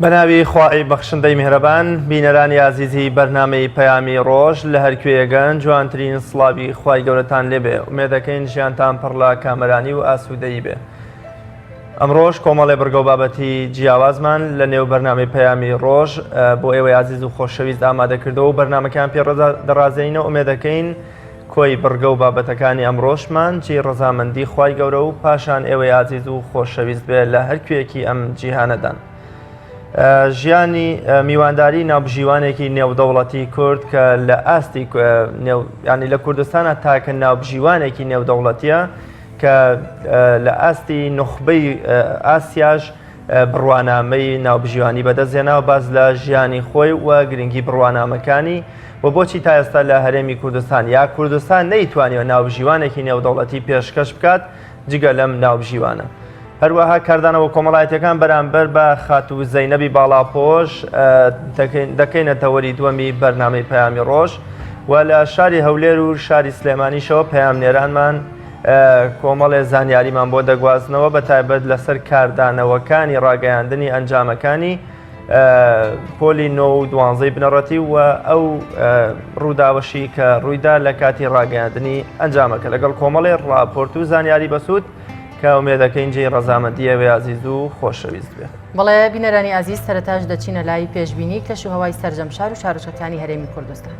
بەناوی خوای بەخشندەی میهرەبان بینەرانی عزیزی بەرنامەی پەیامی ڕۆژ لە هەرکوێیەگەن جوانترین سڵاوی خوای گەورەتان لێبێ ومێدەکەین ژیانتان پڕ لە کامەرانی و ئاسوودەیی بێ. ئەمڕۆژ کۆمەڵێ بڕگە و بابەتی جیاوازمان لە نێو بەرنامەی پەیامی ڕۆژ بۆ ئێوەی عزیز و خۆشەویست ئامادەکردەوە و بەرنامەکان پێ دەڕازێنینەوە ومێدەکەین کۆی بڕگە و بابەتەکانی ئەمڕۆژمان جێی ڕەزامەندی خوای گەورە و پاشان ئێوەی عزیز و خۆشەویست بێ لە هەرکوێکی ئەم جیهانەدان. ژیانی میوانداری ناوبژیوانێکی نێودەوڵەتی کورد کە لە ئاستی ینی لە کوردستانە تاکە ناوبژیوانێکی نێودەوڵەتیە کە لە ئاستی نخبەی ئاسیاش بڕوانامەی ناوبژیوانی بەدەستهێناوە باز لە ژیانی خۆی و گرنگی بڕوانامەکانی و بۆچی تا ئێستا لە هەرێمی کوردستان یا کوردستان نەیتوانیوە ناوبژیوانێکی نێودەوڵەتی پێشکەش بکات جگە لەم ناوبژیوانە. هەروەها کاردانەوە کۆمەڵایەتەکان بەرامبەر بە خاتوو زەینەبی باڵاپۆش دەکەینەتە وەری دووەمی بەرنامەی پەیامی ڕۆژ و لە شاری هەولێر و شاری سلێمانیشەوە پەیامنێرانمان کۆمەڵێ زانیاریمان بۆ دەگوازنەوە بە تایبەت لەسەر کاردانەوەکانی ڕاگەیاندنی ئەنجامەکانی پۆلی 9 و 12 بنەڕەتی و ئەو ڕووداوەشی کە ڕوویدا لە کاتی ڕاگەیاندنی ئەنجامەکە لەگەڵ کۆمەڵێ ڕاپۆرت و زانیاری بەسوود کە ومێدەکەین جێی ڕەزامەندیەوەی عزیز و خۆشەویست بێ. بەڵێ بینەرانی عزیز سەرەتاش دەچینە لای پێشبینی کەش و هەوای سەرجەمشار و شارۆچکەکانی هەرێمی کوردستان.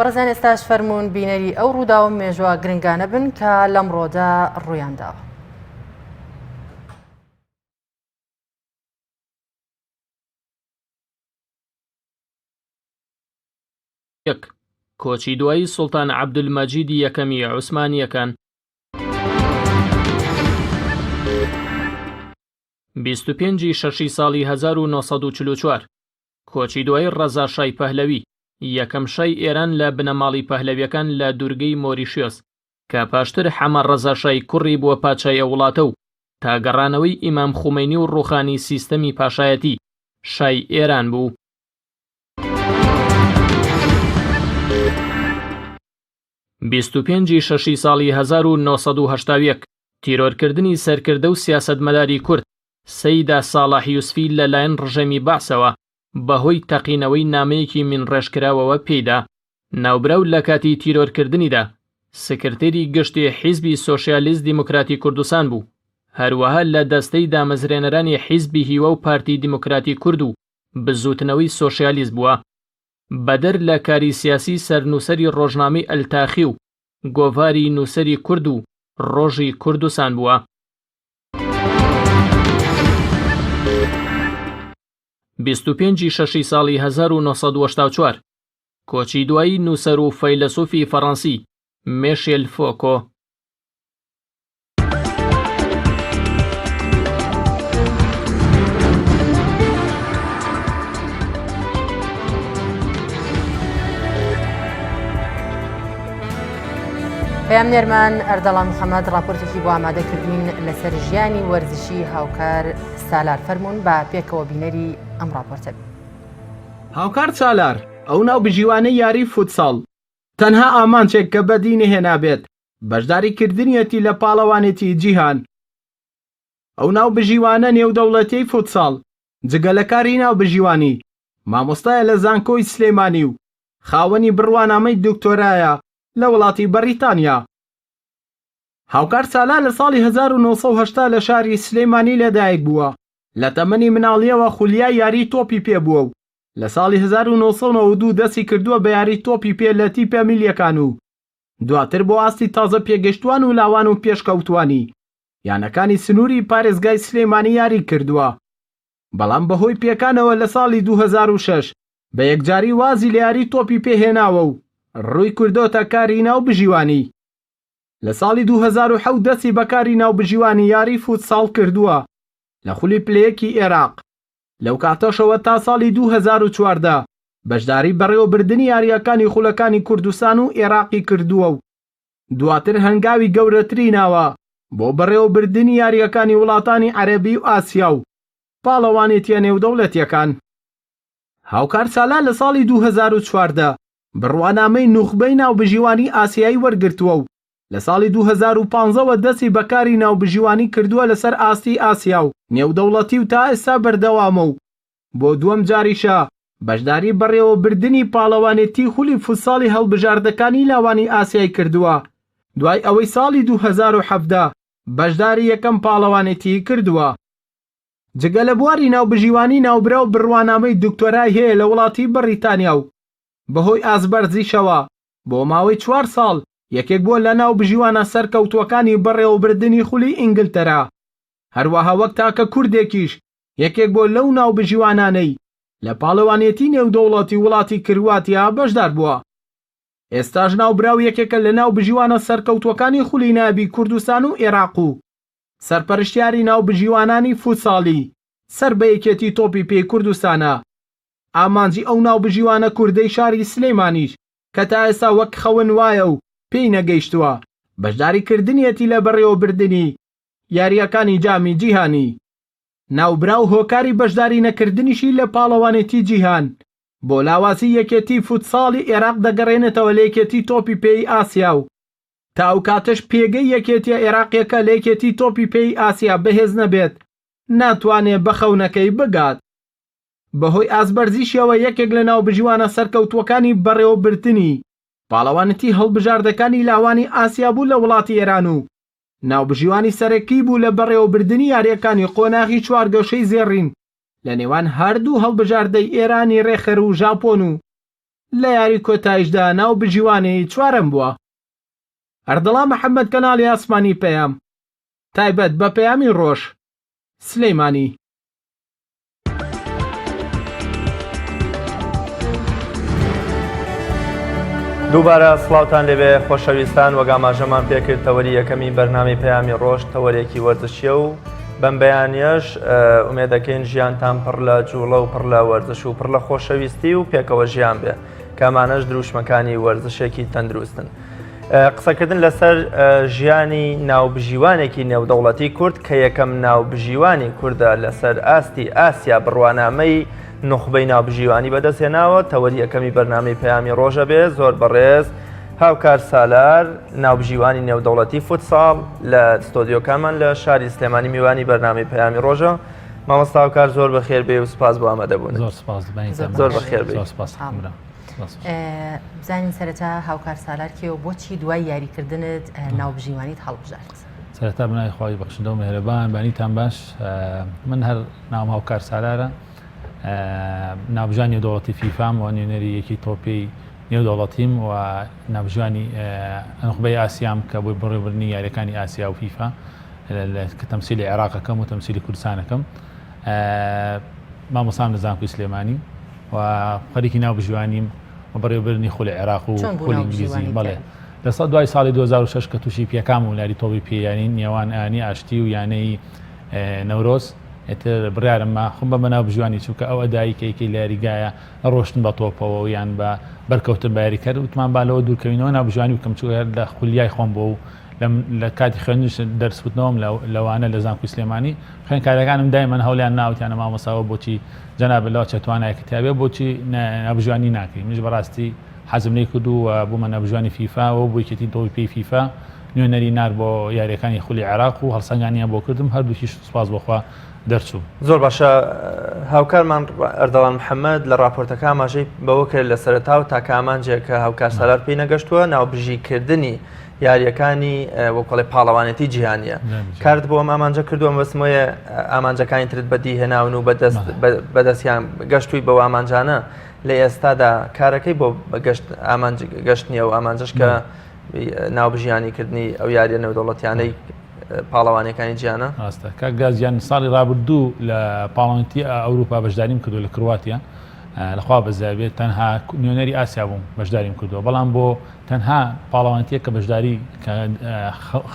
بەڕێزان ئێستاش فەرموون بینەری ئەو ڕووداوە مێژووە گرنگانە بن کە لەمڕۆدا ڕوویانداوە. کۆچی دوایی سوڵتان عەبدولمەجیدی یەکەمی عوسمانیەکان 25 شەشی ساڵی 1944 کۆچی دوای ڕەزا شای پەهلەوی یەکەم شای ئێران لە بنەماڵی پەهلەویەکان لە دوورگەی مۆریشیۆس کە پاشتر حەمە ڕەزا شای کوڕی بووە پادشای وڵاتە و تا گەڕانەوەی ئیمام خومەینی و ڕوخانی سیستەمی پاشایەتی شای ئێران بوو. 25 شەشی ساڵی 1970 تیرۆرکردنی سەرکردە و سیاسەتمەداری کورد سەیدا ساڵح یوسفی لەلایەن ڕژەمی بەعسەوە بەهۆی تەقینەوەی نامەیەکی من ڕێژکراوەوە پێیدا ناوبراو لە کاتی تیرۆرکردنیدا سکرتێری گشتی حیزبی سۆشیالیست دیموکراتی کوردستان بوو، هەروەها لە دەستەی دامەزرێنەرانی حیزبی هیوە و پارتی دیموکراتی کورد و بزوتنەوەی سۆشیالیست بووە. بەدەر لە کاری سیاسی سەرنووسەری ڕۆژنامەی ئەلتاخی و گۆڤاری نووسەری کورد و ڕۆژی کوردستان بووە. 25 شەشی ساڵی 1984 کۆچی دوایی نووسەر و فەیلسوفی فەڕەنسی میشێل فۆکۆ پەیامنێرمان ئەردەڵا محەممەد راپۆرتێکی بۆ ئامادەکردین لەسەر ژیانی وەرزشی هاوکار سالار فەرمونون بە پێکەوە بینەری ئەم راپۆرتە. هاوکار سالار ئەو ناو بژیوانەی یاری فوتساڵ تەنها ئامانچێک کە بەدی نەهێنابێت بەشداریکردنیەتی لە پاڵەوانێتی جیهان. ئەو ناو بژیوانە نێودەوڵەتیەی فوتساڵ جگەلەکاری ناو بژیوانی مامۆستایە لە زانکۆی سلێمانی و خاوەنی بڕوانامەی دکتۆرایە لە وڵاتی بەریتانیا. هاوکار سالار لە ساڵی 1970 لە شاری سلێمانی لەدایک بووە. لە تەمەنی مناڵیەوە خولیای یاری تۆپی پێبووە و لە ساڵی 1992 دەستی کردووە بە یاری تۆپی پێ لە تیپە میلیەکان و دواتر بۆ ئاستی تازە پێگەشتوان و لاوان و پێشکەوتوانی یانەکانی سنووری پارێزگای سلێمانی یاری کردووە. بەڵام بەهۆی پێکانەوە لە ساڵی 2006 بە یەکجاری وازی لە یاری تۆپی پێهێناوە و ڕووی کردۆتە کاری ناو بژیوانی. لە ساڵی 2007 دەستی بەکاری ناو بژیوانی یاری فوتساڵ کردووە لە خولی پلەیەکی عێراق. لەو کاتەشەوە تا ساڵی 2014 بەشداری بەڕێوەبردننی یاریەکانی خولەکانی کوردستان و عێراقی کردووە و دواتر هەنگاوی گەورەتری ناوە بۆ بەڕێوەبردننی یاریەکانی وڵاتانی عەرەبی و ئاسیا و پاڵەوانێتیە نێودەوڵەتیەکان. هاوکار سالار لە ساڵی 2014 بڕوانامەی نوخبەی ناوبژیوانی ئاسیایی وەرگرتووە و لە ساڵی 2015ەوە دەستی بەکاری ناوبژیوانی کردووە لەسەر ئاستی ئاسیا و نێودەوڵەتی و تا ئێستا بەردەوامە و بۆ دووەم جاریشە بەشداری بەڕێوەبردننی پاڵەوانێتی خولی فوتساڵی هەڵبژاردەکانی لاوانی ئاسیای کردووە دوای ئەوەی ساڵی 2017 بەشداری یەکەم پاڵەوانێتی کردووە. جگە لە بواری ناوبژیوانی ناوبرا و بڕوانامەی دکتۆرای هەیە لە وڵاتی بەریتانیا و بەهۆی ئازبەرزیشەوە بۆ ماوەی 4 ساڵ یەکێک بووە لە ناو بژیوانە سەرکەوتوەکانی بەڕێوەبردننی خولی ئینگلتەرا. هەروەها وەک تاکە کوردێکیش یەکێک بۆ لەو ناو بژیوانانەی لە پاڵەوانێتی نێودەوڵەتی وڵاتی کرواتیا بەشدار بووە. ئێستاش ناوبراو یەکێکە لە ناو بژیوانە سەرکەوتوەکانی خولی نابی کوردستان و عێراق و سەرپەرشتیاری ناو بژیوانانی فوتساڵی سەر بە یەکێتی تۆپی پێی کوردستانە. ئامانجی ئەو ناو بژیوانە کوردەی شاری سلێمانیش کە تا ئێستا وەک خەون وایە و پێی نەگەیشتووە بەشداریکردنیەتی لە بەڕێوەبردننی یاریەکانی جامی جیهانی. ناوبراو هۆکاری بەشداری نەکردنیشی لە پاڵەوانێتی جیهان بۆ لاواسی یەکێتی فوتساڵی عێراق دەگەڕێنێتەوە لە یەکێتی تۆپی پێی ئاسیا و تا ئەو کاتەش پێگەی یەکێتیە عێراقیەکە لە یەکێتی تۆپی پێی ئاسیا بەهێز نەبێت ناتوانێت بە خەونەکەی بگات. بەهۆی ئازبەرزیشەوە یەکێک لە ناو بژیوانە سەرکەوتوەکانی بەڕێوەبردننی پاڵەوانەتی هەڵبژاردەکانی لاوانی ئاسیا بوو لە وڵاتی ئێران و ناوبژیوانی سەرەکی بوو لە بەڕێوەبردننی یاریەکانی قۆناغی چوارگەشەی زێڕین لە نێوان هەردوو هەڵبژاردەی ئێرانی ڕێخەر و ژاپۆن و لە یاری کۆتایشدا ناوبژیوانی چوارەم بووە. ئەردەڵا محەممەد کەناڵی ئاسمانی پەیام تایبەت بە پەیامی ڕۆژ سلەیمانی. دووبارە سڵاوتان لەبێ خۆشەویستان، وەک ئاماژەمان پێکرد تەوەری یەکەمی بەرنامەی پەیامی ڕۆژ تەوەرێکی وەرزشیە و بەم بەیانیەش ئومێدەکەین ژیانتان پڕ لە جوڵە و پڕ لە وەرزش و پڕ لە خۆشەویستی و پێکەوە ژیان بێ کامانەش دروشمەکانی وەرزشێکی تەندروستن. قسەکردن لەسەر ژیانی ناوبژیوانێکی نێودەوڵەتی کورد کە یەکەم ناوبژیوانی کووردە لەسەر ئاستی ئاسیا بڕوانامەی نوخبەی ناوبژیوانی بەدەستهێناوە. تەوەری یەکەمی بەرنامەی پەیامی ڕۆژە بێ زۆر بەڕێز هاوکار سالار ناوبژیوانی نێودەوڵەتی فوتساڵ لە ستۆدیۆکانمان لە شاری سلێمانی میوانی بەرنامەی پەیامی ڕۆژە. مامۆستا هاوکار زۆر بەخێر بێ و سپاس بۆ ئامادەبوون. زۆر بەخێر بێ. بزانین سەرەتا هاوکار سالار کێوە بۆچی دوای یاریکردنت ناوبژیوانیت هەڵبژارد؟ سەرەتا بنای خۆی بەخشندە و مێهرەبان بانیتان باش. من هەر ناوم هاوکار سالارە، ناوبژیوانی نێودەوڵەتی فیفام و نوێنەری یەکی تۆپی نێودەوڵەتیم و ناوبژیوانی نوخبەی ئاسیام کە بۆی بڕێوەبردننی یاریەکانی ئاسیا و فیفا کە تەمسیلی عێراقەکەم و تەمسیلی کوردستانەکەم. مامۆستام لە زانکۆی سلێمانی و خەریکی ناوبژیوانیم و بەڕێوەبردننی خولی عێراق و خولی ئینگلیزی. بەڵێ لە دوای ساڵی 2006 کە تووشی پێکام و لاری تۆپی پێیانی نێوان ئانی ئاشتی و یانەی نەورۆز ئێتر بڕیارممە خۆم بە ناوبژیوانی چووکە ئەو ئەدایکەیەکی لە یاریگایە ڕۆشتن بە تۆپەوە یان بە بەرکەوتن بە یاریکرد وتمان با لەوە دوورکەوینەوە ناوبژیوانی بکەم چوو لە خولیای خۆم بۆ و لە کاتی خوێندنش دەرسوتنەوەم لەوانە لە زانکۆی سلێمانی خوێندکارەکانم دایمەن هەوڵیان ناوتیانە مامۆساوە بۆچی جەناب لەوە چەتوانای کتابێ بۆچی نەبژوانی ناکەی منش بەڕاستی حەزم لێ کردو و بوومە نەبژوانی فیفا و بۆیکەتی تۆی پێی فیفا نوێنەری نار بۆ یاریەکانی خولی عێراق و هەڵسەنگانیان بۆ کردم هەردووکیش سوپاس بۆخوا دەرچوو. زۆر باشە هاوکارمان ئەردەڵان محەممەد لە راپۆرتەکە ئاماژەی بەوە کرد لە سەرەتا و تاکە ئامانجێک کە هاوکار سالار پێی نەگەشتووە ناوبژیکردنی یاریەکانی وەکڵی پاڵەوانێتی جیهانیە کارت بۆ ئەم ئامانجە کردووە بەسمۆیە ئامانجەکانی ترت بەدی هێناون و بەدەستیان گەشتووی بەوە ئامانجانە لە ئێستادا کارەکەی بۆ گەشتنیە و ئامانجش کە ناوبژیانیکردنی ئەو یاریە نێودەوڵەتیانەی پاڵەوانەکانی گیانە ڕاستە کاک گازیان ساڵی ڕابردوو لە پاڵەوانێتی ئەوروپا بەشداریم کردو لە کرواتیا لەخوا بەزابێت تەنها نوێنەری ئاسیا بووم بەشداریم کردووە بەڵام بۆ تەنها پاڵەوانتیە کە بەشداری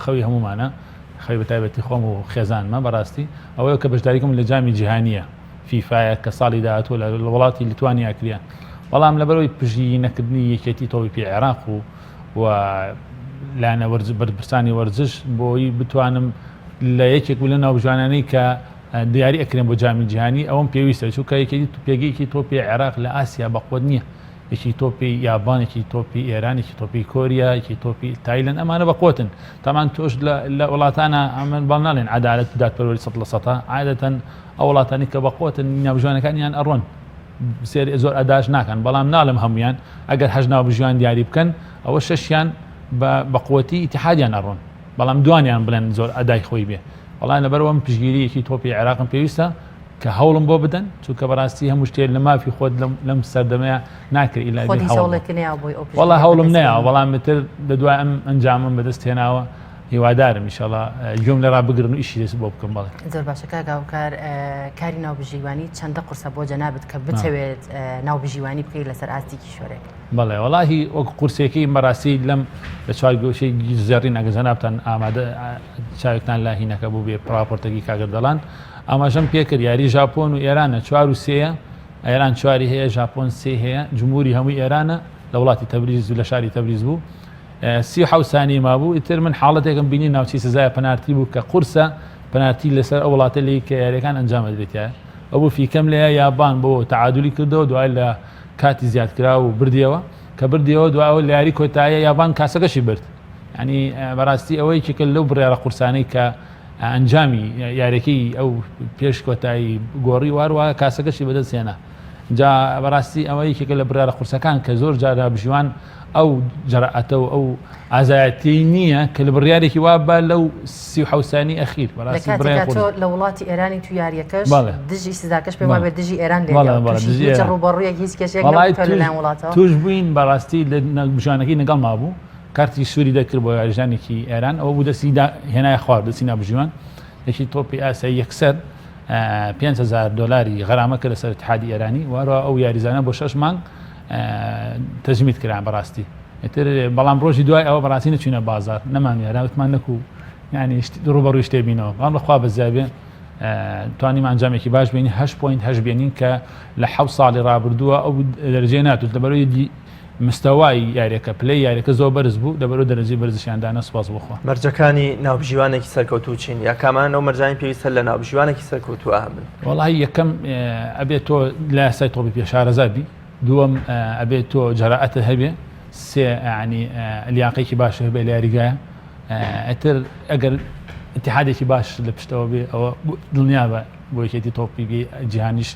خەوی هەمومانە خەوی بەتایبەتی خۆم و خێزانمە بەڕاستی ئەوەیە کە بەشداریکەم لە جامی جیهانیە فیفاە کە ساڵی داهاتوە لە وڵاتی لیتوانیا کریا بەڵام لەبەرەوەی پژی نەکردنی یەکێتی تۆپی پێی عێراق و لاەنە بەرپرسانی وەرزش بۆی بتوانم لە یەکێک لە ناوبژوانانەی کە دیاری ئەکرێن بۆ جامی جیهانی ئەوم پێویستە چونکە یەکێتی پێگەیەکی تۆپی عێراق لە ئاسیا بەخۆت نییە یەکی تۆپی یابانێکی تۆپی ئێرانێکی تۆپی کۆریا یەکی تۆپی تایلەند ئەمانە بەقوتن تامان تۆش لە وڵاتانە ئەمن بەڵ ناڵێن عەدالەت و دادپەروەری 100% عادەتەن ئەو وڵاتانی کە بەقوتن ناوبژوانەکانیان ئەڕۆن سێر زۆر ئەداش ناکەن بەڵام ناڵم هەمویان ئەگەر هەژ ناوبژوان دیاری بکەن ئەوە شەشیان بەقوتی ئیتحادیان ئەڕۆن بەڵام دوانیان بڵێن زۆر ئەدای خۆی بێ بەڵام لەبەرەوەم پشگیریەکی تۆپی عێراقم پێویستە کە هەوڵم بۆ بدەن چونکە بەڕاستی هەموو شتێک لە مافی خۆت لەم سەردەمەیە ناکرێت وەڵا هەوڵم نەیە بەڵام تر لە دوای ئەم ئەنجامم بەدەست هێناوە هیوادارم ئینشاءڵڵا گوێم لەڕا بگرن و ئیشی دەست بۆ بکەم بەڵێ زۆر باشە کاکاوکار کاری ناوبژیوانی چەندە قورسە بۆ جەنابەت کە بتەوێت ناوبژیوانی بکەیت لەسەر ئاستێکی شۆرێک بەڵێ وەڵاهی وەک قورسێکی بەڕاستی لەم لە چوار گۆشەی زێڕی نەگە جەنابتان ئامادە چاوێکتان لا هینەکە بوو بێ راپۆرتێکی کاگەردەڵان ئاماژەم پێکرد یاری ژاپۆن و ئێرانە 4 و 3 ئێران 4 هەیە ژاپۆن 3 هەیە جمهوری هەمووی ئێرانە لە وڵاتی تەبریز و لە شاری تەبریز بوو 37 ثانیە مابوو ئیتر من حاڵەتێکم بینی ناوچی سزای پەنارتی بوو کە قورسە پەنارتی لەسەر ئەو وڵاتە لی کە یاریەکان ئەنجام دەدرێتە ئەو بوو فیکەم لە یابان بۆ تعادلی کردەوە دوای لە کاتی زیادکرا و بردیەوە کە بردیەوە دوای لە یاری کۆتاییە یابان کاسەکەشی برد ینی بەڕاستی ئەوەی چکە لەو بڕێرە قورسانەی کە ئەنجامی یاریەکەی ئەو پێش کۆتایی گۆڕی واروە کاسەکەشی بەدەستێنە جا بەڕاستی ئەوەی چکە لە بڕێرە قورسەکان کە زۆر جارا بژیوان ئەو جەرەعەتە و ئەو ئازایەتی نییە کە لە بڕیارێکی وابە لەو 37 ثانی ئەخیر بەڕاستی لە وڵاتی ئێرانی تو یاریەکەش دژی سزاکەش پێ وابێت دژی ئێران ڕوبەڕوویەک هیچ کەسێک لەلایەن وڵاتەوە توش بووین بەڕاستی لە بژوانەکەی نەگەڵ مابوو کارتی سووری دەکرد بۆ یاریژانێکی ئێران ئەوە بوو دەستی هێنای خوارد دەستی نابژیوان یەکی تۆپی ئاسایی یەکسەر $5,000 غەرامەکە لەسەر اتحادی ئێرانی وارە ئەو یاریزانە بۆ 6 مانگ تەجمید کران بەڕاستی ئیتر بەڵام ڕۆژی دوای ئەوە بەڕاستی نەچوونە بازار نەمانوێراوتمان نەکو ینی ڕوبەڕووی شتێ بینەوە بەڵام لەخوا بەزیابێ توانیم ئەنجامێکی باش بینی 8.8 بێنین کە لە 7 ساڵی ڕابردووە ئەو دەرەجێ ناتوت لەبەرەوەی مستەوای یاریەکە پلەی یاریەکە زۆر بەرز بوو لەبەرەوە دەرەجەی بەرزشیاندانە سوپاس بخوا مەرجەکانی ناوبژیوانێکی سەرکەوتوو چین یا کامان ئەو مەرجانی پێویستە لە ناوبژیوانێکی سەرکەوتووە هەبن وەڵاهی یەکەم ئەبێت تۆ لە یاسای تۆپی پێشارەزابی دووەم ئەبێت تۆ جەرائەتە هەبێ سێ ینی لیاقەیەکی باش هەبێ لە یاریگایە ئەتر ئەگەر اتحادێکی باش لە پشتەوە بێ ئەوە دڵنیا بە بۆ یەکێتی تۆپی جیهانیش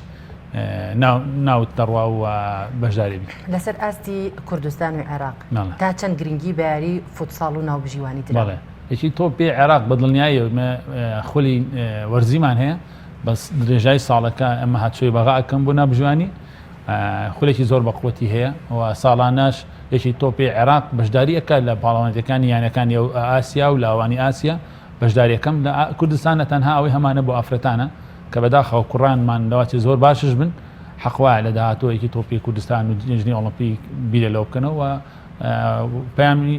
ناوت دەڕوا و بەشداری بی لەسەر ئاستی کوردستان و عێراق تا چەند گرنگی بەیاری فوتساڵ و ناوبژیوانی تر بەڵێ یەکی تۆپی عێراق بە دڵنیایی خولی وەرزیمان هەیە بەس درێژای ساڵەکە ئەمە هاتچۆی بەغاکەم بۆ ناوبژیوانی خولێکی زۆر بەقوتی هەیە و ساڵاناش یەکی تۆپی عێراق بەشداریەکە لە پاڵەوانێتەکانی یانەکانی ئاسیا و لاوانی ئاسیا بەشداریەکەم لە کوردستانە تەنها ئەوەی هەمانە بۆ ئافرەتانە کە بەداخەوە کوڕانمان لەواتی زۆر باشش بن حەقوایە لە داهاتۆیەکی تۆپی کوردستان و جنجنی ئۆڵمپیک بیرە لەو بکەنەوە پەیامی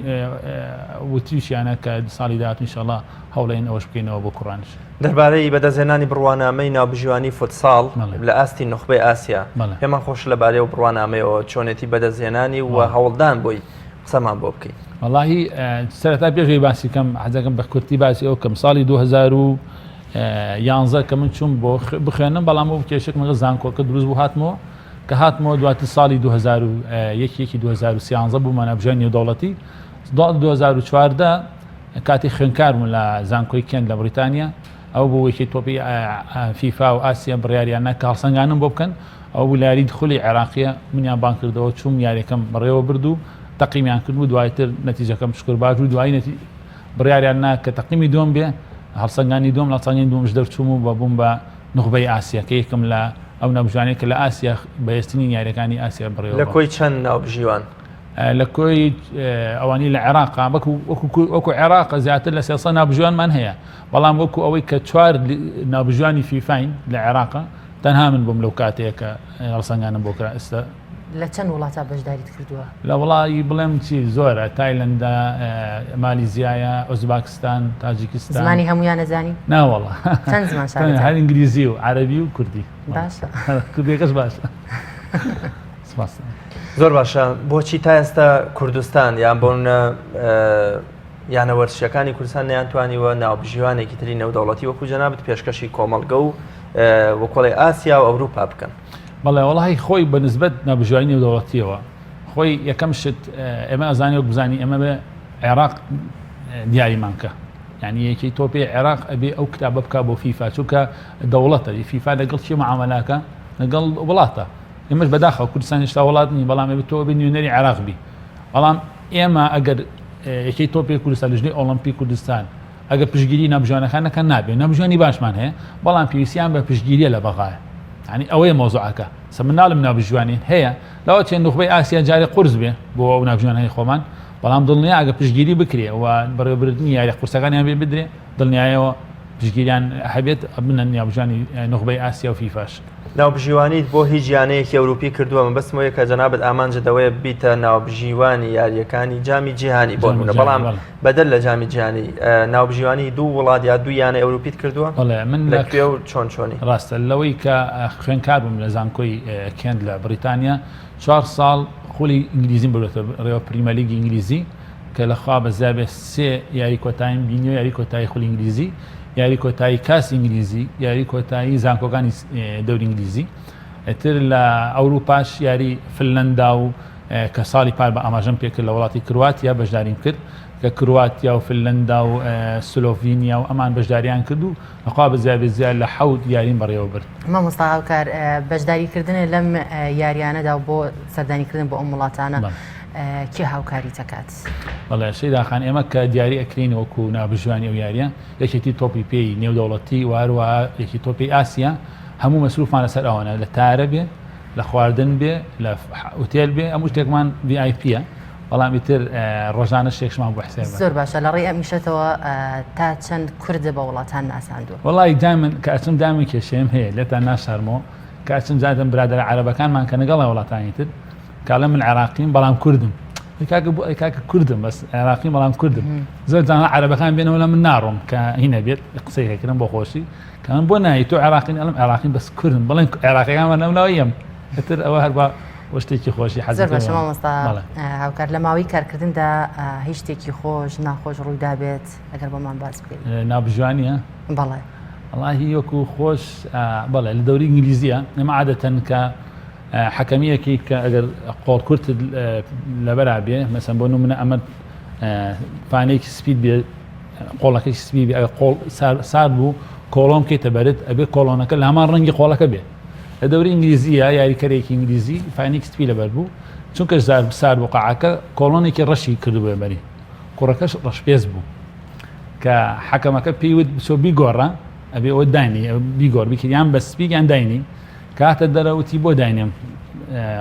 وتیشیانە کە ساڵی داهات ئینشاءڵڵا هەوڵێن ئەوەش بکەینەوە بۆ کوڕانش دەربارەی بەدەستهێنانی بڕوانامەی ناوبژیوانی فوتساڵ لە ئاستی نخبەی ئاسیا پێمان خۆش لەبارەی و بڕوانامەیەوە چۆنێتی بەدەستهێنانی و هەوڵدان بۆی قسەمان بۆ بکەین. واللهی سەرەتا پێشەوەی باسی کەم حەزەکەم بە کورتی باسی ئەو کەم ساڵی 2011 کە من چوون بۆ بخوێنم بەڵام بۆ کێشێک مەگە زانکۆکە دروست بوو هاتمەوە کە هاتمەوە دواتر ساڵی 2013 بوومە نەبژێنی نێودەوڵەتی 2014 کاتی خوێنکارم لە زانکۆی کێن لە بریتانیا ئەو بۆ وەکی تۆپی فیفا و ئاسیا بڕیاریانە کە هەڵسەنگانم بۆ بکەن ئەو بوو لاری دخولی عێراقیە منیان بان کردەوە چوم یاریەکەم بڕێوە بردو تەقیمیان کرد و دوایتر نەتیجەکەم شکر باش و دوایی بڕیاریان کە تەقیمی دوم بێ هەڵسەنگانی دوم لە چەندین دومش دەرچووم و بە بووم بە نخبەی ئاسیا کە یەکەم لە ئەو نەبژوانەیە کە لە ئاسیا بەهێزترین یاریەکانی ئاسیا بڕێوە. لە کۆی چەند ناوبژیوان؟ لە کۆی ئەوانی لە عێراق وەکو عێراق زیاتر لە 300 ناوبژوانمان هەیە بەڵام وەکو ئەوەی کە 4 ناوبژوانی فیفاین لە عێراق تەنها من بووم لەو کاتەیە کە هەڵسەنگانم بۆ کرا ئێستا. لە چەند وڵاتە بەشداریت کردووە؟ لە وڵی بڵێم چی زۆرە تایلەندا، مالیزیایە، ئۆزباکستان، تاجیکستان. زمانی هەمویان نەزانی؟ ناوەڵە چەند زمان شارەزای؟ هەر ئینگلیزی و عەرەبی و کوردی. باشە کوردیەکەش باشە. سپاس. زۆر باشە. بۆچی تا ئێستا کوردستان یان بۆنە یانە وەرزشەکانی کوردستان نەیانتوانیوە ناوبژیوانێکی تری نێودەوڵەتی وەکو جەنابەت پێشکەشی کۆمەڵگە و وەکۆڵی ئاسیا و ئەوروپا بکەن؟ بەڵێ وەڵی خۆی بە نسبەت ناوبژوانی نێودەوڵەتیەوە خۆی یەکەم شت ئێمە ئەزانانی وەک بزانی ئەمە بە عێراق دیاریمانکە یعنی یەکی تۆپی عێراق ئەبێ ئەو کتابە بکە بۆ فیفا چونکە دەوڵەتە فیفا لەگەڵ چی معامەلاکە لەگەڵ وڵاتە ئێمەش بەداخەوە کوردستان هێشتا وڵات نی بەڵام ئەبێت تۆ بە نوێنەری عێراق بی بەڵام ئێمە ئەگەر یەکەی تۆپی کوردستان لەژنەی ئۆلمپی کوردستان ئەگەر پشتگیری ناوبژوانەکانەکە نابێت ناوبژوانی باشمان هەیە بەڵام پێویستیان بە پشتگیریە لە بەغایە ینی ئەوەیە مۆزوعەکە سەمناڵم ناوبژوانی هەیە لەوە چێن نخبەی ئاسیا جارێ قورس بێ بۆ ئەو ناوبژوانەی خۆمان بەڵام دڵنیا ئەگە پشتگیری بکرێ و بەڕێوەبردننی یاری قورسەکانیان بێ بدرێ دڵنیایەوە پشتگیریان هەبێت بنە ناوبژوانی نخبەی ئاسیا و فیفاش. ناوبژیوانیت بۆ هیچ گیانەیەکی ئەوروپی کردووە من بەسمەوەیە کە جەنابەت ئامانجدەوەیە بیتە ناوبژیوانی یاریەکانی جامی جیهانی بۆ نمونە بەڵام بەدەل لە جامی جیهانی ناوبژیوانی دوو وڵات یا دوو یانە ئەوروپیت کردووە؟ من لەکوێ و چۆنی؟ ڕاستە لەوەی کە خوێنکار بووم لە زانکۆی کێند لە بریتانیا 4 ساڵ خولی ئینگلیزیم بێتە ڕێوە پریمەلیگی ئینگلیزی کە لەخوا بەزابێ 3 یاری کۆتاییم بینیۆ یاری کۆتایی خولی ئینگلیزی یاری کۆتایی کاس ئینگلیزی یاری کۆتایی زانکۆکانی دەوری ئینگلیزی تر لە ئەوروپاش یاری فنلەندا و کە ساڵی پار بە ئاماژەم پێکرد لە وڵاتی کرواتیا بەشداریم کرد کە کرواتیا و فنلەندا و سلۆڤینیا و ئەمان بەشداریان کرد و لەخوا بەزیابێ زیاد لە 7 یاریم بەڕێوە برد. مامۆستا هاوکار بەشداریکردنە لەم یاریانەدا بۆ سەردانیکردن بۆ ئەم وڵاتانە کێ هاوکاری تەکات؟ بەڵێ شەیداخان ئێمە کە دیاری ئەکرین وەکو ناوبژوانی ئەو یاریە یەکێتی تۆپی پێی نێودەوڵەتی و هەروەها یەکی تۆپی ئاسیا هەموو مەسروفمان لەسەر ئەوانە لە تارە بێ لە خواردن بێ لە ئوتێل بێ هەموو شتێکمان VIPە بەڵام ئیتر ڕۆژانە شێکشمان بۆ حسێب. زۆر باشە لە ڕێی ئەمیشێتەوە تا چەند کوردە بە وڵاتان ناساندووە؟ وەڵی دامن کە ئەچم دامی کێشەیەم هەیە لێتان ناشارمەوە کە ئەچم زیاتر برادرە عەرەبەکانمان کە لەگەڵ وڵاتانی تر کاڵە من عێراقیم بەڵام کوردم کاکە کوردم بەس عێراقی بەڵام کوردم زۆر جان عەرەبەکان بێنەوە لە من ناڕۆم کە هینە بێت قسەیەکردم بۆ خۆشی کە من بۆ نایی تۆ عێراقین ئەڵم عێراقیم بەس کوردم بڵێن عێراقیەکانمان نەولاویەم ئەتر ئەوە هەر بە شتێکی خۆشی حەزم. زۆر باشە مامۆستا هاوکار لە ماوەی کارکردندا هیچ شتێکی خۆش ناخۆش ڕوویدا بێت ئەگەر بۆمان باس بکەیت؟ ناوبژوانیە؟ بەڵێ وەڵاهی وەکو خۆش بەڵێ لە دەوری ئینگلیزیە ئێمە عادەتەن کە حەکەمیەکی کە ئەگەر قۆڵ کورت لەبەرا بێ مەسەن بۆ نمونە ئەمە پانەیەکی سپید بێ قۆڵەکەی سپی بێ ئەگەر قۆڵ سارد بوو کۆڵۆم کەیتە بەرت ئەبێ کۆڵۆنەکە لە هەمان ڕەنگی قۆڵەکە بێ لە دەوری ئینگلیزیە یاریکەرێکی ئینگلیزی فانێکی سپی لەبەر بوو چونکە سار بوو قاعەکە کۆڵۆنێکی ڕەشی کردبووە بەری کوڕەکەش ڕەشپێز بوو کە حەکەمەکە پێیوت بچۆ بیگۆڕە ئەبێ ئەوە داینی بیگۆڕ بیکردیان بە سپیگیان داینی کاتە دەرەوتی بۆ داینم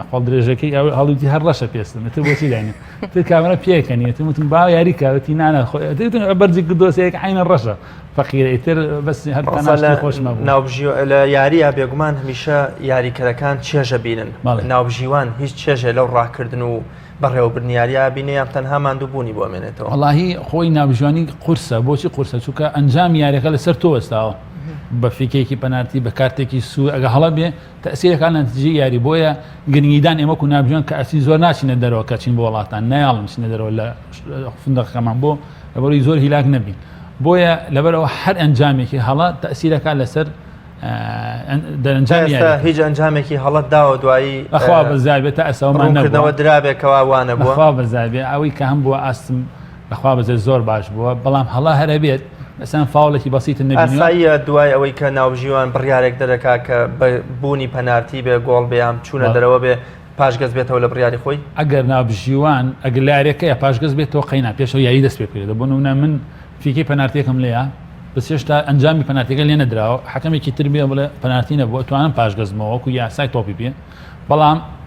خۆڵ درێژەکەی هەڵوتی هەر ڕەشە پێستم تر بۆچی داینم تر کامەرە پێکەنی وتم با یاری کاوتی نانە بەرزی کردۆسەیەک عینە ڕەشە فەقیرە ئیتر بەس هەر خۆشمە بوو. ناوبژیوان لە یاریە بێگومان هەمیشە یاریکەرەکان چێژە بینن ناوبژیوان هیچ چێژێ لەو ڕاکردن و بەڕێوەبردنیاریە بینەیان تەنها ماندوو بوونی بۆ ئەمێنێتەوە. وەڵاهی خۆی ناوبژوانی قورسە بۆچی قورسە چونکە ئەنجام یاریەکە لەسەر تۆ وەستاوە بە فیکێکی پەنارتی بە کارتێکی سوور ئەگە هەڵە بێ تەسیرەکان نەتیجەی یاری بۆیە گرنگیدان ئێمەکو نابژێن کە ئەسی زۆر ناچینە دەرەوە کە چین بۆ وڵاتان نایاڵن چینە دەرەوە لە فندەقەکەمان بۆ لەبەرەوەی زۆر هیلاک نەبین بۆیە لەبەرەوە هەر ئەنجامێکی هەڵە تەسیرەکان لەسەر دەرەنجامی هیچ ئەنجامێکی هەڵەت داوە دوایی بەخوا بەزای تا ئەسەوەمان نەبووەوە درابێکەوە وانە بووە بەخوا بەزای ئەوەی کە هەم بووە ئاستم بەخوا بەزای زۆر باش بووە بەڵام هەڵا هەرە بێت ئەسان فاوڵێکی بەسیتە نەبینیوە ئاساییە دوای ئەوەی کە ناوژیوان بڕیارێک دەرەکا کە بوونی پەنارتی بێ گۆڵ بێیان چوونە دەرەوە بێ پاشگەز بێتەوە لە بڕیاری خۆی ئەگەر ناوژیوان ئەگەر لارێکەیە پاشگەز بێتەوە قەینا پێشەوە یاری دەست پێ بکرێت دەبوونە من فیکی پەنارتێکم لێە بەس هێشتا ئەنجامی پەنارتیەکە لێ نەدراوە حەکەمێکی تر بێ بڵێ پەنارتی نەبووە توانم پاشگەزمەوە وەکو یاسای تۆپی پێ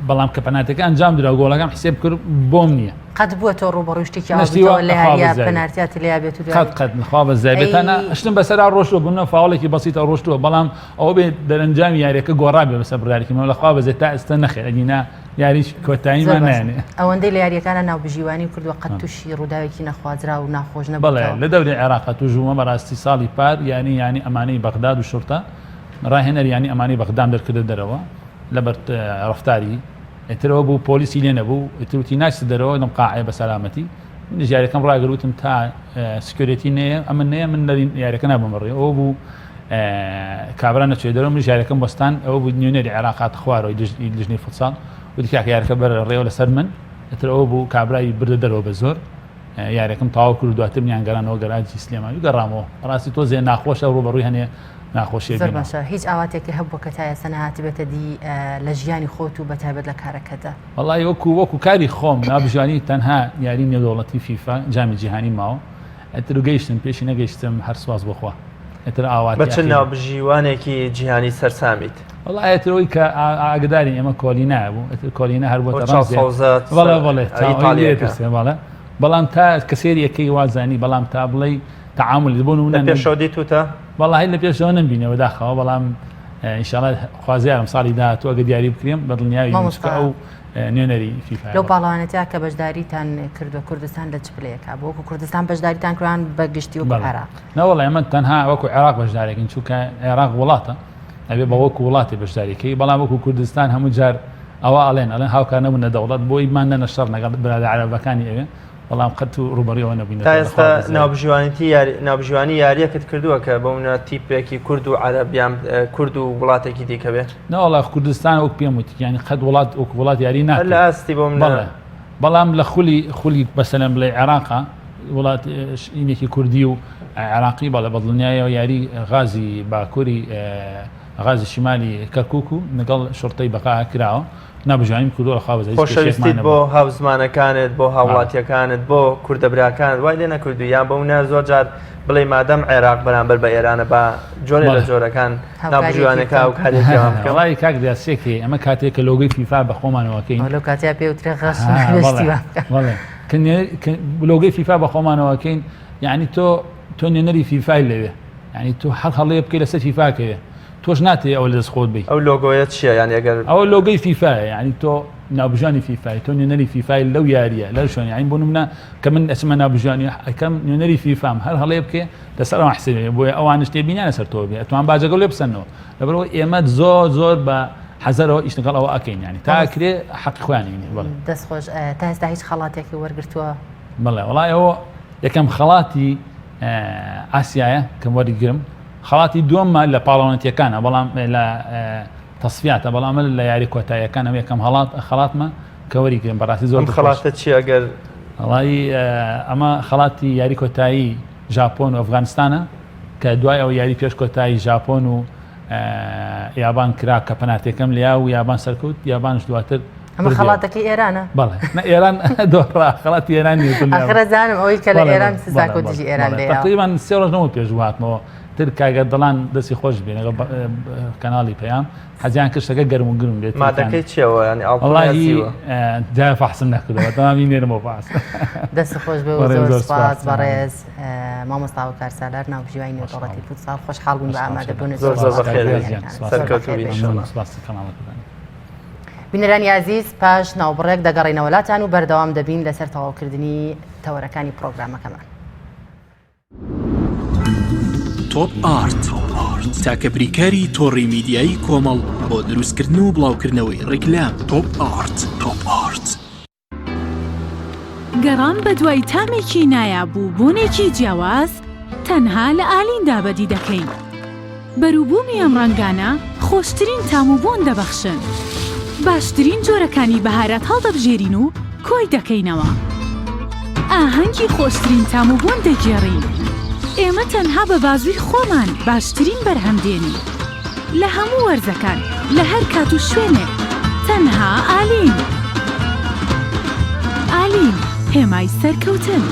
بەڵام کە پەنارتەکە ئەنجام درا گۆڵەکەم حسێب کرد بۆم نییە قەت بووە تۆ ڕوبەڕووی شتێکی ئاوە لە هەریە پەنارتیات لێیا بێت قەت نخوا بەزای بێتانە ئەشتم بەسەرا ڕۆشتووە بوونە فاوڵێکی بەسیتە ڕۆشتووە بەڵام ئەوە بێ دەرەنجامی یاریەکە گۆڕا بێ بەسەر بڕیارێکیمەوە لەخوا بەزێت تا ئێستا نەخێت ئەگینا یاریش کۆتاییمان نایانێ ئەوەندەی لە یاریەکانە ناوبژیوانی کردووە قەت تووشی ڕووداوێکی نەخوازرا و ناخۆش نەبوو بەڵێ لە دەوری عێراق توژوومە بەڕاستی ساڵی پار ینی ئەمانەی بەغداد و شورتە ڕاهێنەر ینی ئەمانەی بەغدام دەرکردە دەرەوە لەبەر ڕەفتاری ئێترەوە بوو پۆلیسی لێ نەبوو ئێتروتی ناچتە دەرەوە لەم قاعێ بە سەلامەتی یاریەکەم ڕاگەروتم تا سکیۆریتی نەیە ئەمە نەیە من لە یاریەکە نابمەڕێ ئەوە بوو کابرا نەچێ دەرەوە من یاریەکەم بەستان ئەوە بوو نیونەری عێراقات خوارەوەی دژنی فوتساڵ وتی کاکە یاریەکە بەرە ڕێوە لەسەر من ئێتر ئەوە بوو کابرایی بردە دەرەوە بە زۆر یاریەکەم تاوا کرد دواتر میان گەڕانەوە گەراجی سلێمانی گەڕامەوە ڕاستی تۆ زێ ناخۆشە ڕوبەڕووی هەنێ ناخۆشیە زۆر باشە هیچ ئاواتێکی هەبووە کە تا ئێستا نەهاتبێتە دی لە ژیانی خۆت و بەتایبەت لە کارەکەتە وەڵی وەکو کاری خۆم نابژوانی تەنها یاری نێودەوڵەتی فیفا جامی جیهانی ماوە ئەتر گەیشتم پێشی نەگەیشتم هەر سواز بخوا ئەتر ئاوات بە چ ناوبژیوانێکی جیهانی سەرسامیت وڵی ئەترەوەی کە ئاگداری ئێمە کۆلینا بوو ئەتر کۆلینە هەر بۆ بەڵام تا کەسێری یەکەی وازانی بەڵام تا بڵێ تعامل بوون و پێشەوەی توتە وڵی لە پێشەوە نبینەوە داخەوە بەڵام ئینشاءالله خوازیارم ساڵی داهاتوو ئەگە دیاری بکرێم بە دڵنیاوی ئەو نوێنەری فیفا لەو پاڵەوانەتیا کە بەشداریتان کردووە کوردستان لە چ پلەیەکە بۆ وەکو کوردستان بەشداریتان کردوان بە گشتی و عێراق نەوەڵی ئەمە تەنها وەکو عێراق بەشدارێکین چونکە عێراق وڵاتە ئەبێ بە وەکو وڵاتی بەشداریەکەی بەڵام وەکو کوردستان هەموو جار ئەوە ئەڵێن هاوکار نەبوونە دەوڵەت بۆی مان نەنەشەڕ لەگەڵ برادە عەرەبەکانی ئەوێ بەڵام قەت و ڕوبەڕیەوە نەبووینە تا ئێستا ناوبژیوانی یاریەکت کردووە کە بەونە تیپێکی کورد و عەرەبیان کورد و وڵاتێکی دیکە بێت نەوەڵا کوردستان وەک پێم وتی ینی قەت وڵات یاری ناکرێت لە ئاستی بۆ بەڵام لە خولی بەسەلەم بڵێ عێراقا وڵات ئینێکی کوردی و عێراقی بەڵێ بەدڵنیایەوە یاری غازی باکووری غازی شیمالی کەرکووک و لەگەڵ شورتەی بەقا کراوە نابژوانیم کردووە خاوەزای خۆشەویستیت بۆ هاوزمانەکانت بۆ هاوڵاتیەکانت بۆ کوردەبراکانت وای لێ نەکردو یان بەونە زۆر جار بڵێ مادەم عێراق بەرامبەر بە ئێرانە بە جۆرە لە جۆرەکان ناوبژیوانەکە و کارێکیان وڵی کاک دەستێکی ئەمە کاتێک کە لۆگەی فیفا بە خۆمانەوەکەین لەو کاتیا پێوترێ غەش لۆگەی فیفا بە خۆمانەوەکەین یعنی تۆ نوێنەری فیفای لەوێ ینی تۆ هەر هەڵەیە بکەی لەسەر فیفاکەوێ تۆش ناتێ ئەو لە دەستخۆت بی ئەو لۆگۆیە چییە یانی ئەگەر ئەوە لۆگەی فیفایە ینی تۆ ناوبژانی فیفای تۆ نوێنەری فیفای لەو یاریە لەو شوێن یانی بۆ نمونە کە من ئەچمە ناوبژانی ئەەکەم نوێنەری فیفام هەر هەڵەیە بکێ لەسەر حسێ بۆیە ئەوانش تێبینیانە سەر تۆ بێ ئەتوان باجەگەڵ لێ بسەنەوە لەبەرەوە ئێمە زۆر بە حەزەرەوە ئیش لەگەڵ ئەوە ئەکەین ینی تاکرێ حەقی خۆیانینی دەستخۆش تا ئێستا هیچ خەڵاتێکی وەرگرتووە بڵێ وڵای ئەوە یەکەم خەڵاتی ئاسیایە کەم وەرگرم خەڵاتی دووەممە لە پاڵەوانەتیەکانە بەڵام لە تەسفیاتە بەڵام لە یاری کۆتاییەکان ئەوە یەکەم خەڵاتمە کە وەریگرم بەڕاستی زۆر خەڵاتە چی ئەگەر وڵی ئەمە خەڵاتی یاری کۆتایی ژاپۆن و ئەفغانستانە کە دوای ئەو یاری پێش کۆتایی ژاپۆن و یابان کرا کە پەنارتێکەم لیا و یابان سەرکەوت یابانش دواتر ئەمە خەڵاتەکەی ئێرانە بەڵێ ئێران دۆڕا خەڵاتی ئێرانی ئەخرەزانم ئەوەی کە لە ئێران سزاکۆ دژی ئێران تقریبان 3 ڕۆژنەوە پێش هاتمەوە تر کاگە دڵان دەستی خۆش بێن کەناڵی پەیام حەزیان کشتەکە گەرم و گرم بێت مادەکەی چیەوە ینی جای فەحسم نەکردەوە تەوامی نێرمەوە باس دەستی خۆش بێ زۆر سپاس بەڕێز مامۆستا و کارسالار ناوبژیوانی نێودەوڵەتی فوتساڵ خۆشحاڵ بوون بە ئامادەبوون زۆر بینەرانی عزیز پاش ناوبڕێک دەگەڕێنەوە لاتان و بەردەوام دەبین لەسەر تەواوکردنی تەوەرەکانی پرۆگرامەکەمان. تۆپ ئارت تاکە بریکاری تۆڕی میدیایی کۆمەڵ بۆ دروستکردن و بڵاوکردنەوەی ڕیکلام. تۆپ ئارت. گەڕان بە دوای تامێکی نایابوو بوونێکی جیاواز تەنها لە ئالیندا بەدی دەکەین. بەرووبوومی ئەم ڕەنگانە خۆشترین تام و بۆن دەبەخشن. باشترین جۆرەکانی بەهارات هەڵدەبژێرین و کۆی دەکەینەوە. ئاهەنگی خۆشترین تام و بۆن دەگێڕین. ئێمە تەنها بە بازووی خۆمان باشترین بەرهەمدێنی. لە هەموو وەرزەکان لە هەر کات و شوێنێک تەنها ئالین. ئالین هێمای سەرکەوتن.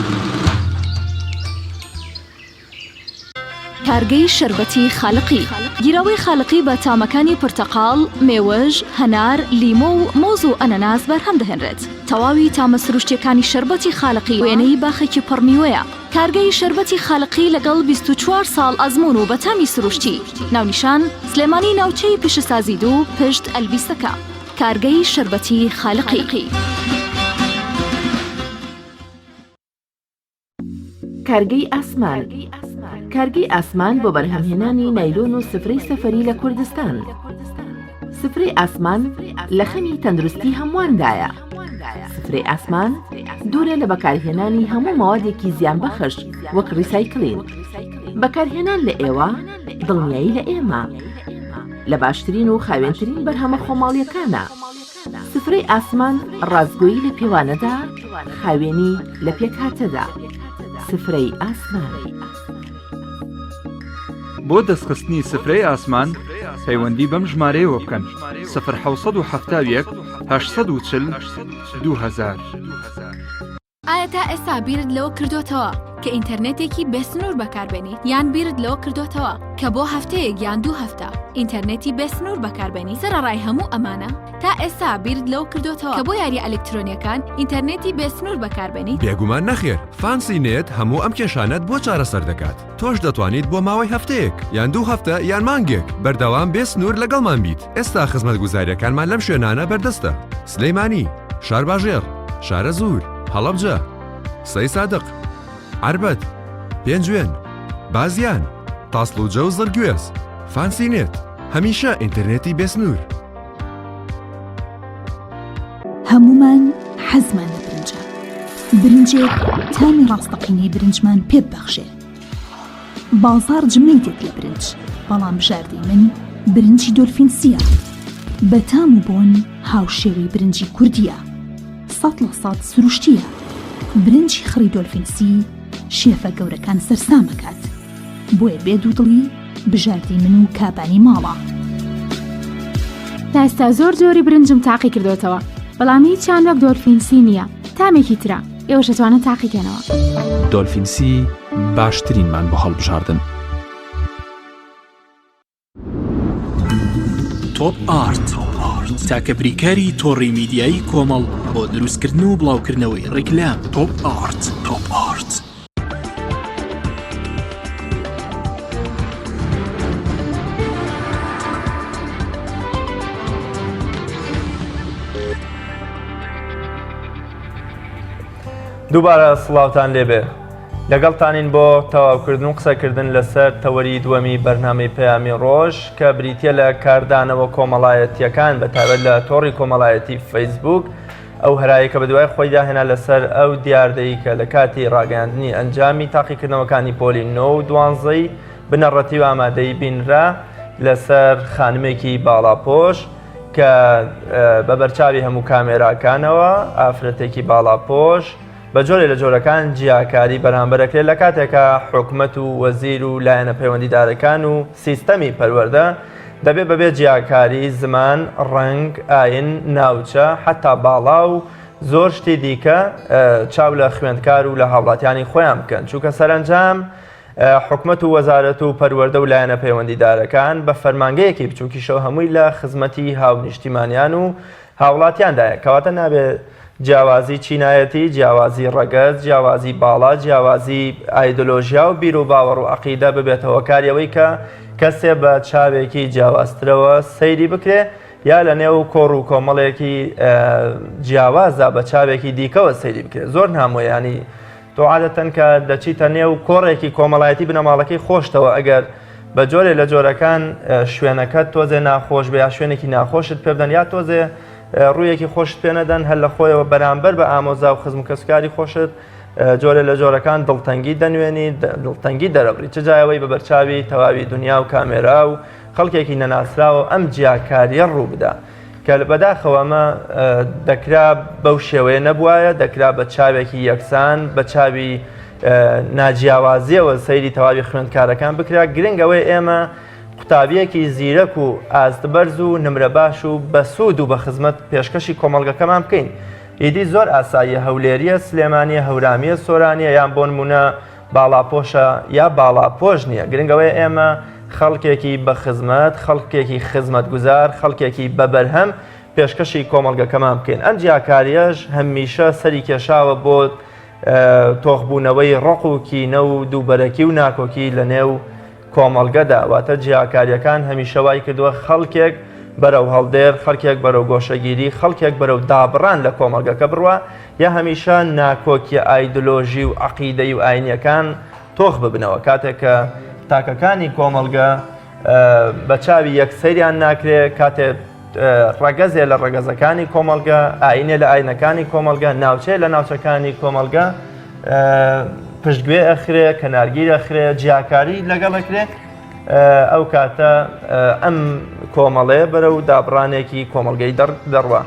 کارگەی شربەتی خاڵقی گیرەوەی خاڵقی بە تامەکانی پرتەقاڵ، مێوەژ، هەنار، لیمۆ و مۆز و ئەنەناس بەرهەم دەهێنرێت. تەواوی تامە سروشتیەکانی شربەتی خاڵقی وێنەی باخێکی پڕمیوەیە. کارگەی شربەتی خاڵقی لەگەڵ 24 ساڵ ئەزمون و بە تامی سروشتی. ناونیشان سلێمانی ناوچەی پیشەسازی دوو پشت ئەلبیسەکە. کارگەی شربەتی خاڵقی. کارگەی ئاسمان. کارگەی ئاسمان بۆ بەرهەمهێنانی نایلۆن و سفرەی سەفەری لە کوردستان. سفرەی ئاسمان لە خەمی تەندروستی هەمواندایە. سفرەی ئاسمان دوورە لە بەکارهێنانی هەموو ماوادێکی زیانبەخش وەک ریسایکلین. بەکارهێنان لە ئێوە دڵنیایی لە ئێمە لە باشترین و خاوێنترین بەرهەمە خۆماڵیەکانە. سفرەی ئاسمان ڕازگۆیی لە پێوانەدا، خاوێنی لە پێکهاتەدا. سفرەی ئاسمان. بۆ دەستخستنی سفرەی ئاسمان پەیوەندی بەم ژمارەیەوە بکەن: 0771 840 2000. ئایا تا ئێستا بیرت لەوە کردوتەوە کە ئینتەرنێتێکی بێسنوور بەکاربێنیت یان بیرت لەوە کردوتەوە کە بۆ هەفتەیەک یان 2 هەفتە ئینتەرنێتی بێسنوور بەکاربێنی؟ سەرەڕای هەموو ئەمانە تا ئێستا بیرت لەوە کردوتەوە کە بۆ یاری ئەلکترۆنیەکان ئینتەرنێتی بێسنوور بەکاربێنیت؟ بێگومان نەخێر. فانسی نێت هەموو ئەم کێشانەت بۆ چارەسەر دەکات. تۆش دەتوانیت بۆ ماوەی هەفتەیەک یان 2 هەفتە یان مانگێک بەردەوام بێسنوور لەگەڵمان بیت. ئێستا خزمەتگوزاریەکانمان لەم شوێنانە بەردەستە: سلەیمانی، شارباژێر، شارە زوور، هەڵەبجە، سەی سادق، عربەت، پێنجوێن، بازیان، تاسڵوجە و زەرگوێز. فانسی نێت هەمیشە ئینتەرنێتی بێسنوور. هەمومان حەزمان لە برنجە. برنجێک تامی ڕاستەقینەی برنجمان پێ ببەخشێ. بازار جمەی دێت لە برنج، بەڵام بژاردەی من برنجی دۆلفینسیە. بە تام و بۆن هاوشێوەی برنجی کوردیە. 100% سروشتیە. برنجی خڕی دۆلفینسی شێفە گەورەکان سەرسامەکات. بۆیە بێدوودڵی بژاردەی من و کابانی ماڵە. تا ئێستا زۆر جۆری برنجم تاقی کردوتەوە، بەڵام هیچیان وەک دۆلفینسی نییە. تامێکی ترە ئێوەش دەتوانن تاقیکەنەوە. دۆلفینسی باشترینمان بۆ هەڵبژاردن. تۆپ ئارت تاکە بریکاری تۆڕی میدیایی کۆمەڵ بۆ دروستکردن و بڵاوکردنەوەی ڕیکلام. تۆپ ئارت. دووبارە سڵاوتان لێبێ. لەگەڵتانین بۆ تەواوکردن و قسەکردن لەسەر تەوەری دووەمی بەرنامەی پەیامی ڕۆژ کە بریتیە لە کاردانەوە کۆمەڵایەتیەکان بەتایبەت لە تۆڕی کۆمەڵایەتی فەیسبوک. ئەو هەرایی کە بە دوای خۆی داهێنا لەسەر ئەو دیاردەی کە لە کاتی ڕاگەیاندنی ئەنجامی تاقیکردنەوەکانی پۆلی 9 و 12 بنەڕەتی و ئامادەی بینرا لەسەر خانمێکی باڵاپۆش کە بە بەرچاوی هەموو کامێراکانەوە ئافرەتێکی باڵاپۆش بە جۆرێ لە جۆرەکان جیاکاری بەرامبەرەکرێت لە کاتێکە حکومەت و وەزیر و لایەنە پەیوەندیدارەکان و سیستەمی پەروەردە دەبێت بەبێ جیاکاری زمان، ڕەنگ، ئاین، ناوچە، حتا باڵا و زۆر شتی دیکە چاو لە خوێندکار و لە هاوڵاتیانی خۆیان بکەن، چونکە سەرنجام حکومەت و وەزارەت و پەروەردە و لایەنە پەیوەندیدارەکان بە فەرمانگەیەکی بچووکیشەوە هەمووی لە خزمەتی هاونیشتیمانیان و هاوڵاتیاندایە، کەواتە نابێت جیاوازی چینایەتی، جیاوازی ڕەگەز، جیاوازی باڵا، جیاوازی ئایدۆلۆژیا و بیر و باوەڕ و عەقیدە ببێتەوە کاریەوەی کە کەسێ بە چاوێکی جیاوازترەوە سەیری بکرێ یا لە نێو کۆڕ و کۆمەڵێکی جیاوازە بە چاوێکی دیکەوە سەیری بکرێت. زۆر نامۆیانی تۆ عادەتەن کە دەچیتە نێو کۆڕێکی کۆمەڵایەتی بنەماڵەکەی خۆشتەوە ئەگەر بە جۆرێ لە جۆرەکان شوێنەکەت تۆزێ ناخۆش بێ یا شوێنێکی ناخۆشت پێ بدەن یا تۆزێ ڕوویەکی خۆشت پێ نەدەن هەر لە خۆیەوە بەرامبەر بە ئامۆزا و خزم و کەسکاری خۆشت جۆرە لە جۆرەکان دڵتەنگی دەنوێنی دڵتەنگی دەرەبڕی چ جایەوەی بە بەرچاوی تەواوی دنیا و کامێرا و خەڵکێکی نەناسراوە ئەم جیاکاریە ڕوو بدا کە بەداخەوە ئەمە دەکرا بەو شێوەیە نەبووایە دەکرا بە چاوێکی یەکسان بە چاوی ناجیاوازیەوە سەیری تەواوی خوێندکارەکان بکرا گرنگەوەی ئێمە قوتابیەکی زیرەک و ئاستبەرز و نمرە باش و بە سوود و بە خزمەت پێشکەشی کۆمەڵگەکەمان بکەین. ئیدی زۆر ئاساییە هەولێریە سلێمانیە هەوراممیە سۆرانیە یان بۆ نمونە باڵاپۆشە یا باڵاپۆش نییە گرنگەوەی ئێمە خەڵکێکی بە خزمەت خەڵکێکی خزمەت گوزار خەڵکێکی بەبەرهەم پێشکەشی کۆمەڵگەکەمان بکەین. ئەم جیاکاریەش هەمیشە سەری کێشاوە بۆ تۆخبوونەوەی ڕق و کینە و دووبەرەکی و ناکۆکی لە نێو کۆمەڵگەدا واتە جیاکاریەکان هەمیشە وای کردووە خەڵکێک بەرەو هەڵدێر خەڵکێک بەرەو گۆشەگیری خەڵکێک بەرەو دابڕان لە کۆمەڵگەکە بڕوە یا هەمیشە ناکۆکی ئایدۆلۆژی و عەقیدەی و ئاینیەکان تۆخ ببنەوە کاتێک کە تاکەکانی کۆمەڵگە بە چاوی یەکسەریان ناکرێت کاتێک ڕەگەزێ لە ڕەگەزەکانی کۆمەڵگە ئاینێ لە ئاینەکانی کۆمەڵگە ناوچەیە لە ناوچەکانی کۆمەڵگە پشتگوێ ئەخرێ کەنارگیر ئەخرێ جیاکاری لەگەڵەکرێ ئەو کاتە ئەم کۆمەڵەیە بەرەو دابڕانێکی کۆمەڵگەی دەڕوە.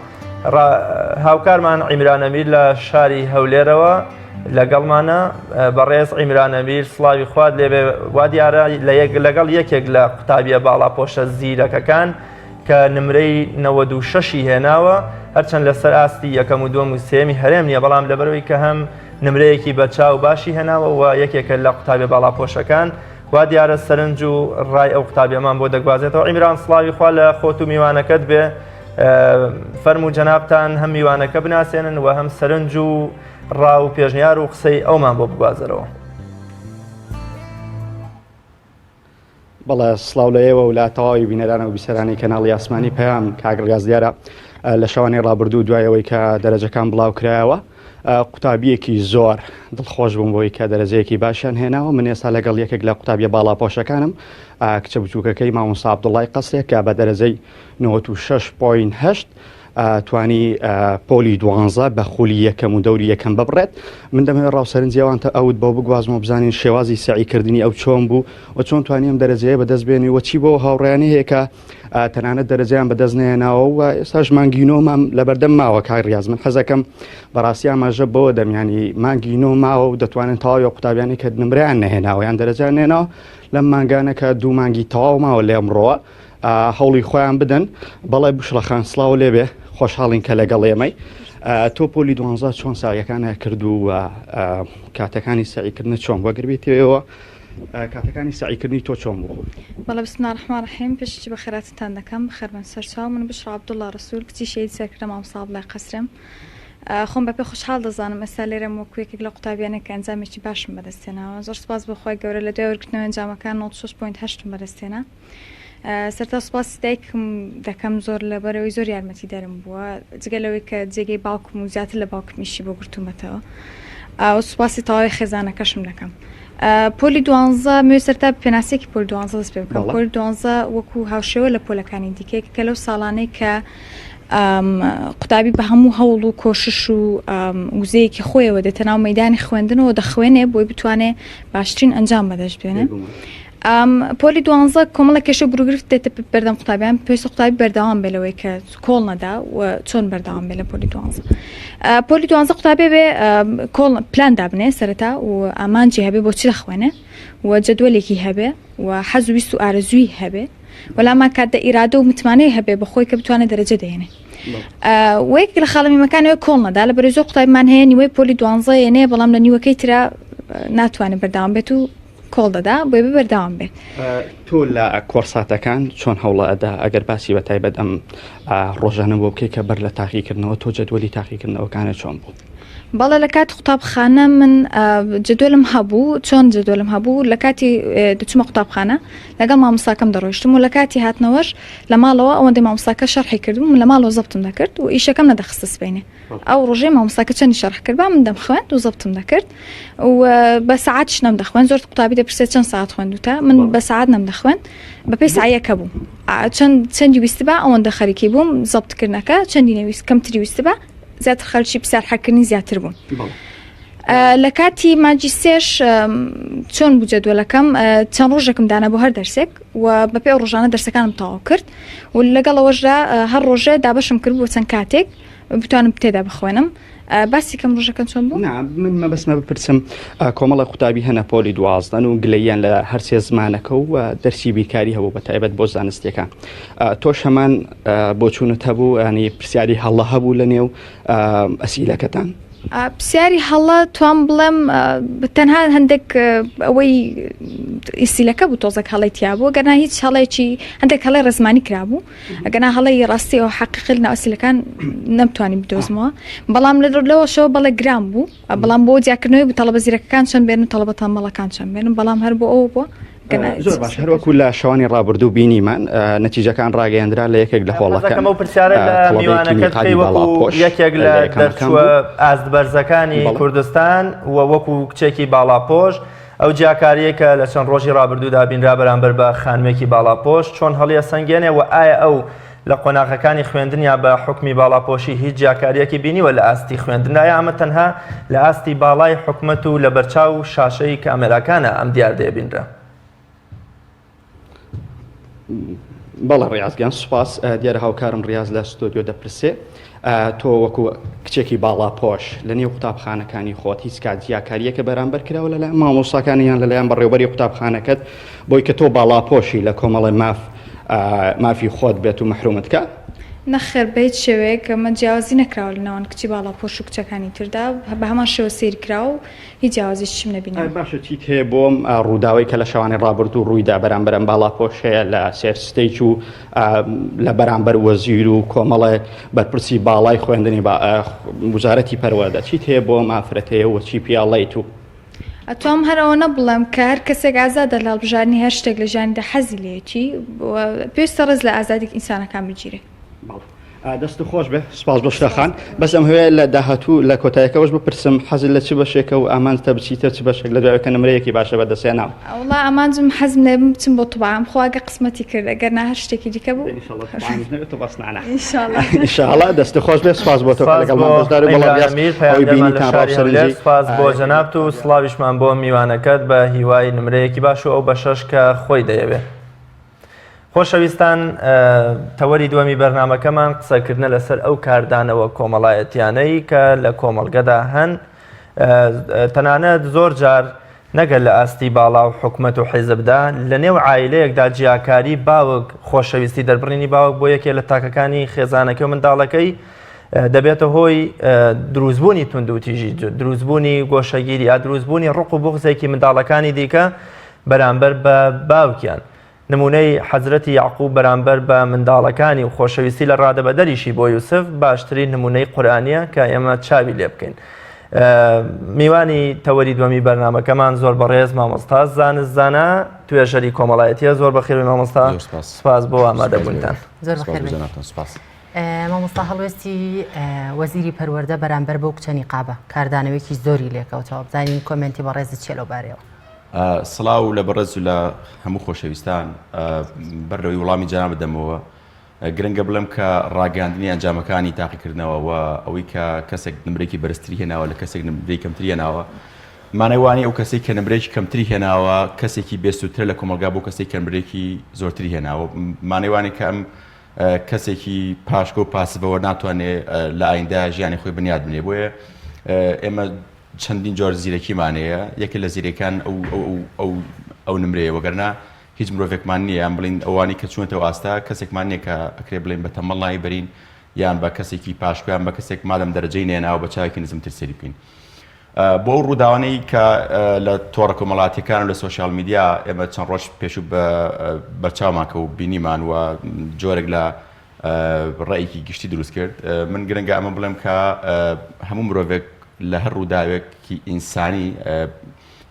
هاوکارمان عیمران ئەمیر لە شاری هەولێرەوە لەگەڵمانە بەڕێز عیمران ئەمیر سڵاوی خوارد لێبێ وا دیارە لەگەڵ یەکێک لە قوتابیە باڵاپۆشە زیرەکەکان کە نمرەی 96 هێناوە هەرچەند لەسەر ئاستی یەکەم و دووەم و سێمی هەرێم نییە بەڵام لەبەرەوەی کە هەم نمرەیەکی بەچاو باشی هێناوە و یەکێکە لە قوتابیە باڵاپۆشەکان وا دیارە سەرنج و ڕای ئەو قوتابیەمان بۆ دەگوازێتەوە. عیمران سڵاوی خوا لە خۆت و میوانەکەت بێ فەرموو جەنابتان هەم میوانەکە بناسێنن و هەم سەرنج و ڕاو و پێشنیار و قسەی ئەومان بۆ بگوازەرەوە. بەڵێ سڵاو لە ئێوە و لە تەواوی بینەرانە و بیسەرانی کەناڵی ئاسمانی پەیام کاگڕگاز دیارە لە شەوانی ڕابردوو دوایەوەی کە دەرەجەکان بڵاو کرایەوە قوتابیەکی زۆر دڵخۆش بووم بۆی کە دەرەجەیەکی باشیان هێناوە. من ئێستا لەگەڵ یەکێک لە قوتابیە باڵاپۆشەکانم کچە بچووکەکەی مامۆستا عەبدوڵڵای قەسرێک کە بە دەرەجەی 96.8 توانی پۆلی 12 بە خولی یەکەم و دەوری یەکەم ببڕێت. من دەمەوێت ڕاوسەرنجیەوانتە ئەوت بۆ بگوازمەوە بزانین شێوازی سعیکردنی ئەو چۆن بوو و چۆن توانیم دەرەجەیە بەدەست بێنی و چی بۆ هاوڕێیانی هەیە کە تەنانەت دەرەجەیان بەدەست نێناوە و ئێستاش مانگینۆمام لەبەردەم ماوە کاریاز من حەزەکەم بەڕاستی ئاماژە بۆ دەمیانی مانگینۆ ماوە و دەتوانن تەواوی قوتابیانی کە نمرەیان نەهێناوە یان دەرەجیان نێناوە لەم مانگانە کە دوو مانگی تەواو ماوە لێ ئەمڕۆوە هەوڵی خۆیان بدەن. بەڵێ بشڵەخان سڵاو لێبێ خۆشحاڵین کە لەگەڵ ئێمەی. تۆ پۆلی 12 چۆن ساویەکانە کرد و کاتەکانی سعیکردنە چۆن وەگربێتەوە کاتەکانی سعیکردنی تۆ چۆن بوو؟ بەڵێ بسم الله الرحمن الرحیم پێشی بە خێراتتان دەکەم خەربەن سەرچاو من بشرا عەبدوڵڵا ڕەسوول کچی شەهید سەرکردە مامۆستا عەبدوڵڵای قەسرم خۆم بەپێ خۆشحاڵ دەزانم ئێستا لێرەم وەکو یەکێک لە قوتابیانێک کە ئەنجامێکی باشم بەدەستێناوە. زۆر سوپاس بەخوای گەورە لە دوای وەرگرتنەوەی ئەنجامەکان 96.8 بەدەستێنا. سەرتا سوپاسی دایکم دەکەم زۆر لەبەرەوەی زۆر یارمەتی دەرم بووە جگەلەوەی کە جێگەی باوکم و زیاتر لە باوکمیشی بۆ گرتوومەتەوە و سوپاسی تەواوی خێزانەکەشم دەکەم. پۆلی 12 مێ سەرتا پێناسێکی پۆلی 12 دەست پێ بکەم. پۆلی 12 وەکو هاوشێوە لە پۆلەکانی دیکەی کە لەو ساڵانەی کە قوتابی بە هەموو هەوڵ و کۆشش و وزەیەکی خۆیەوە دێتە ناو مەیدانی خوێندنەوە دەخوێنێ بۆی بتوانێت باشترین ئەنجام بەدەست بێنێ. پۆلی 12 کۆمەڵە کێشە بروگرفت دێتە بەردەم قوتابیان پێویستە قوتابی بەردەوام بێلەوەی کە کۆڵ نەدا و چۆن بەردەوام بێ لە پۆلی 12. پۆلی 12 قوتابێ بێ کۆڵ پلان دابنێ سەرەتا و ئامانجی هەبێ بۆچی دەخوێنێ و جەدوەلێکی هەبێ و حەز و ویست و ئارەزووی هەبێ وەلاما کاتە ئیرادە و متمانەی هەبێ بەخۆی کە بتوانێت دەرەجە دێنێ. وەک لە خاڵەمیمەکانەوە کۆڵ نەدا لە بەرەو زۆر قوتابیمان هەیە نیوەی پۆلی 12 ێنێ بەڵام لە نیوەکەی ترا ناتوانێت بەردەوام بێت و کۆڵ دەدا بۆی بەردەوام بێت. تۆ لە کۆرساتەکان چۆن هەوڵە ئەدا ئەگەر باسی بە تایبەت ئەم ڕۆژانە بۆ بکەی کە بەر لە تاقیکردنەوە تۆ جەدوەلی تاقیکردنەوەکانە چۆن بوو؟ بەڵێ لە کات قوتابخانە من جدولم هەبوو چۆن جدولم هەبوو لە کاتی دەچمە قوتابخانە لەگەڵ مامۆستاکەم دەڕۆیشتم و لە کاتی هاتنەوەش لە ماڵەوە ئەوەندەی مامۆستاکە شەرحی کردم من لە ماڵەوە زەبتم دەکرد و ئیشەکەم نەدەخستە سبەینێ ئەو ڕۆژەی مامۆستاکە چەندی شەرح کرد با من دەمخوێند و زەبتم دەکرد و بە سەعاتش نەمدەخوێن زۆر قوتابی دەپرسێت چەند ساعت خوێندوتە من بە سەعات نەمدەخوێن بەپێی سایەکە بوو چەندی ویستی بە ئەوەندە خەریکی بووم زەبتکردنەکە چەندی نەویست کەمتری ویستی بە زیاتر خەرچی پرسیار حەکردنی زیاتر بوون. لە کاتی ماجیستێش چۆن بوو جەدوەلەکەم چەند ڕۆژێکم دانا بۆ هەر دەرسێک و بەپێ ئەو ڕۆژانە دەرسەکانم تەواو کرد و لەگەڵەوەشدا هەر ڕۆژێ دابەشم کرد بۆ چەند کاتێک بتوانم تێدا بخوێنم. باسی کەم ڕۆژەکەن چۆن بوو؟ من مەبەستمە بپرسم کۆمەڵە قوتابی هەنە پۆلی دوازدەن و گلەییان لە هەرسێ زمانەکە و دەرسی بیرکاری هەبوو بە تایبەت بۆ زانستیەکان. تۆش هەمان بۆ چوونت هەبوو ینی پرسیاری هەڵە هەبوو لە نێو ئەسیلەکەتان؟ پرسیاری هەڵە توان بڵێم تەنها هەندێک ئەوەی ئیسیلەکە بوو تۆزێک هەڵی تیا بوو گەرنا هیچ هەڵێکی هەندێک هەڵی ڕزمانی کرابوو ئەگەنا هەڵی ڕاستی ئەو حەقیقی ناوەسیلەکان نەمتوانین بدۆزمەوە بەڵام لەوە شەوە بەڵێ گرام بوو بەڵام بۆ دیاکردنەوەی بوو تەڵەبە زیرەکەکان چەند بێن و تەڵەبەتان مەڵەکان چەند بێنن بەڵام هەر بۆ ئەوە بووە زۆر باش هەروەکو لە شەوانی ڕابردوو بینیمان نەتیجەکان ڕاگەیاندرا لە یەکێک لە هۆڵەکەم ئەو پرسیارە لە میوانەکەت وەکو یەکێک لە دەرچووە ئاستبەرزەکانی کوردستان و وەکو کچێکی باڵاپۆش ئەو جیاکاریەکە لە چەند ڕۆژی ڕابردوودا بینرا بەرامبەر بە خانوێکی باڵاپۆش چۆن هەڵیە سەنگێنێ و ئایا ئەو لە قۆناغەکانی خوێندنیا بە حکمی باڵاپۆشی هیچ جیاکاریەکی بینیوە لە ئاستی خوێندنای ئەمە تەنها لە ئاستی باڵای حکومەت و لە بەرچاو شاشەی کامێراکانە ئەم دیار دەبینرا؟ بەڵێ ڕاستگیان سوپاس دیارە هاوکارم ڕاز لە ستۆدیۆ دەپرسێ تۆ وەکو کچێکی باڵاپۆش لە نێو قوتابخانەکانی خۆت هیچ کات جیاکاریەکە بەرامبەر کراوە لەلایەن مامۆستاکانیان لەلایەن بەڕێوەبەری قوتابخانەکەت بۆی کە تۆ باڵاپۆشی لە کۆمەڵی مافی خۆت بێت و مەحرومت کە؟ نەخێر بە هیچ شێوەیە کە مە جیاوازی نەکراوە لە ناوان کچی باڵاپۆش و کچەکانی تردا بە هەمان شێوە سیر کراوە و هیچ جیاوازی چیم نەبینیوە. باشە چیت هەیە بۆم ڕووداوی کە لە شەوانی ڕابردوو ڕوویدا بەرامبەرم باڵاپۆشەیە لە سێرستەیج و لە بەرامبەر وەزیر و کۆمەڵێ بەرپرسی باڵای خوێندنی وزارەتی پەروەردە چیت هەیە بۆم ئافرەتەیە و چی پیاڵیت و ئەتوام هەرەوە نەبڵێم کە هەر کەسێک ئازادە لە هەڵبژارنی هەر شتێک لە ژیانیدا حەزی لێکی پێویستە ڕێز لە ئازادی ئینسانەکان بگیرێ. دەست خۆش بێ سپاس بۆ شتەخان بەس ئەم هەیە لە داهاتوو لە کۆتاییەکەوەش بپرسم حەزت لە چ بەشێکە و ئامانتە بچیتە چ بەشێک لە دوایەکە نمرەیەکی باشە بەدەستێناوە؟ وڵا ئامانجم حەزم لێ بچم بۆ توبعام خواگە قسمەتی کرد ئەگەر نا هەر شتێکی دیکە بوو ئینشاءڵڵا دەست خۆش بێ سپاس بۆ تۆ لەگەڵمان بەشدار و بەڵام بینیتان ڕاوسەرنجی سپاس بۆ جەناب و سڵاویشمان بۆ میوانەکەت بە هیوای نمرەیەکی باش و ئەو بەشەش کە خۆی دەیەوێت. خۆشەویستان تەوەری دووەمی بەرنامەکەمان قسەکردنە لەسەر ئەو کاردانەوە کۆمەڵایەتیانەی کە لە کۆمەڵگەدا هەن تەنانەت زۆر جار نەگەر لە ئاستی باڵا و حکومەت و حیزبدا لە نێو عایلەیەکدا جیاکاری باوک خۆشەویستی دەربڕینی باوک بۆ یەکێ لە تاکەکانی خێزانەکە و منداڵەکەی دەبێتە هۆی دروستبوونی تونند و تیژی دروستبوونی گۆشەگیری یا دروستبوونی ڕق و بوغزێکی منداڵەکانی دیکە بەرامبەر بە باوکیان. نمونەی حەزرەتی یعقوب بەرامبەر بە منداڵەکانی و خۆشەویستی لە ڕادەبەدەریشی بۆ یوسف باشترین نمونەی قورئانیە کە ئێمە چاوی لێ بکەین. میوانی تەوەری دووەمی بەرنامەکەمان زۆر بەڕێز مامۆستا زانستزانە توێژەری کۆمەڵایەتیە زۆر بەخێر مامۆستا سپاس بۆ ئامادەبوونتان. زۆر بەخێر. مامۆستا هەڵوێستی وەزیری پەروەردە بەرامبەر بۆ کچە نیقابە کاردانەوەیکی زۆری لێکەوتەوە بزانین کۆمنتی بەڕێزت چێ لەو بارەوە. سڵاو لە بەڕێز و لە هەموو خۆشەویستان بەردەوەی وەڵامی جانە بدەمەوە گرنگە بڵێم کە ڕاگەاندنی ئەنجامەکانی تاقیکردنەوە و ئەوەی کە کەسێک نمرێکی بەرزتری هێناوە لە کەسێک نمرەی کەمتری هێناوە مانەوانی ئەو کەسێک کە نمرێکی کەمتری هێناوە کەسێکی بێسووتر لە کۆمەلگا بۆ کەسێک کە نمرێکی زۆرتری هێناوە مانەوانی کە ئەم کەسێکی پاشکە و پاسبەوە ناتوانێت لە ئایندا ژیانی خۆی بنیاد بنێ بۆیە ئێمە چەندین جۆر زیرەکیمانەیە یەکێک لە زیرەکان ئەو نمرەیە وەگەرنا هیچ مرۆڤێکمان نییە یان بڵین ئەوانی کە چوونەتەوە ئاستا کەسێکمان نییە کە ئەکرێ بڵێن بە تەمەڵای بەرین یان بە کەسێکی پاشکیان بە کەسێک مادەم دەرەجەی نێناوە بە چاوێکی نزمتر سەری بکەین بۆ ئەو ڕووداوانەی کە لە تۆڕە کۆمەڵاتیەکان و لە سوۆشیال میدیا ئێمە چەند ڕۆژ پێشوو بەرچاومانکە و بینیمان و جۆرێک لە ڕێیەکی گشتی دروست کرد من گرنگە ئەمە بڵێم کە هەموو مرۆڤێک لە هەر ڕووداوێکی ئینسانی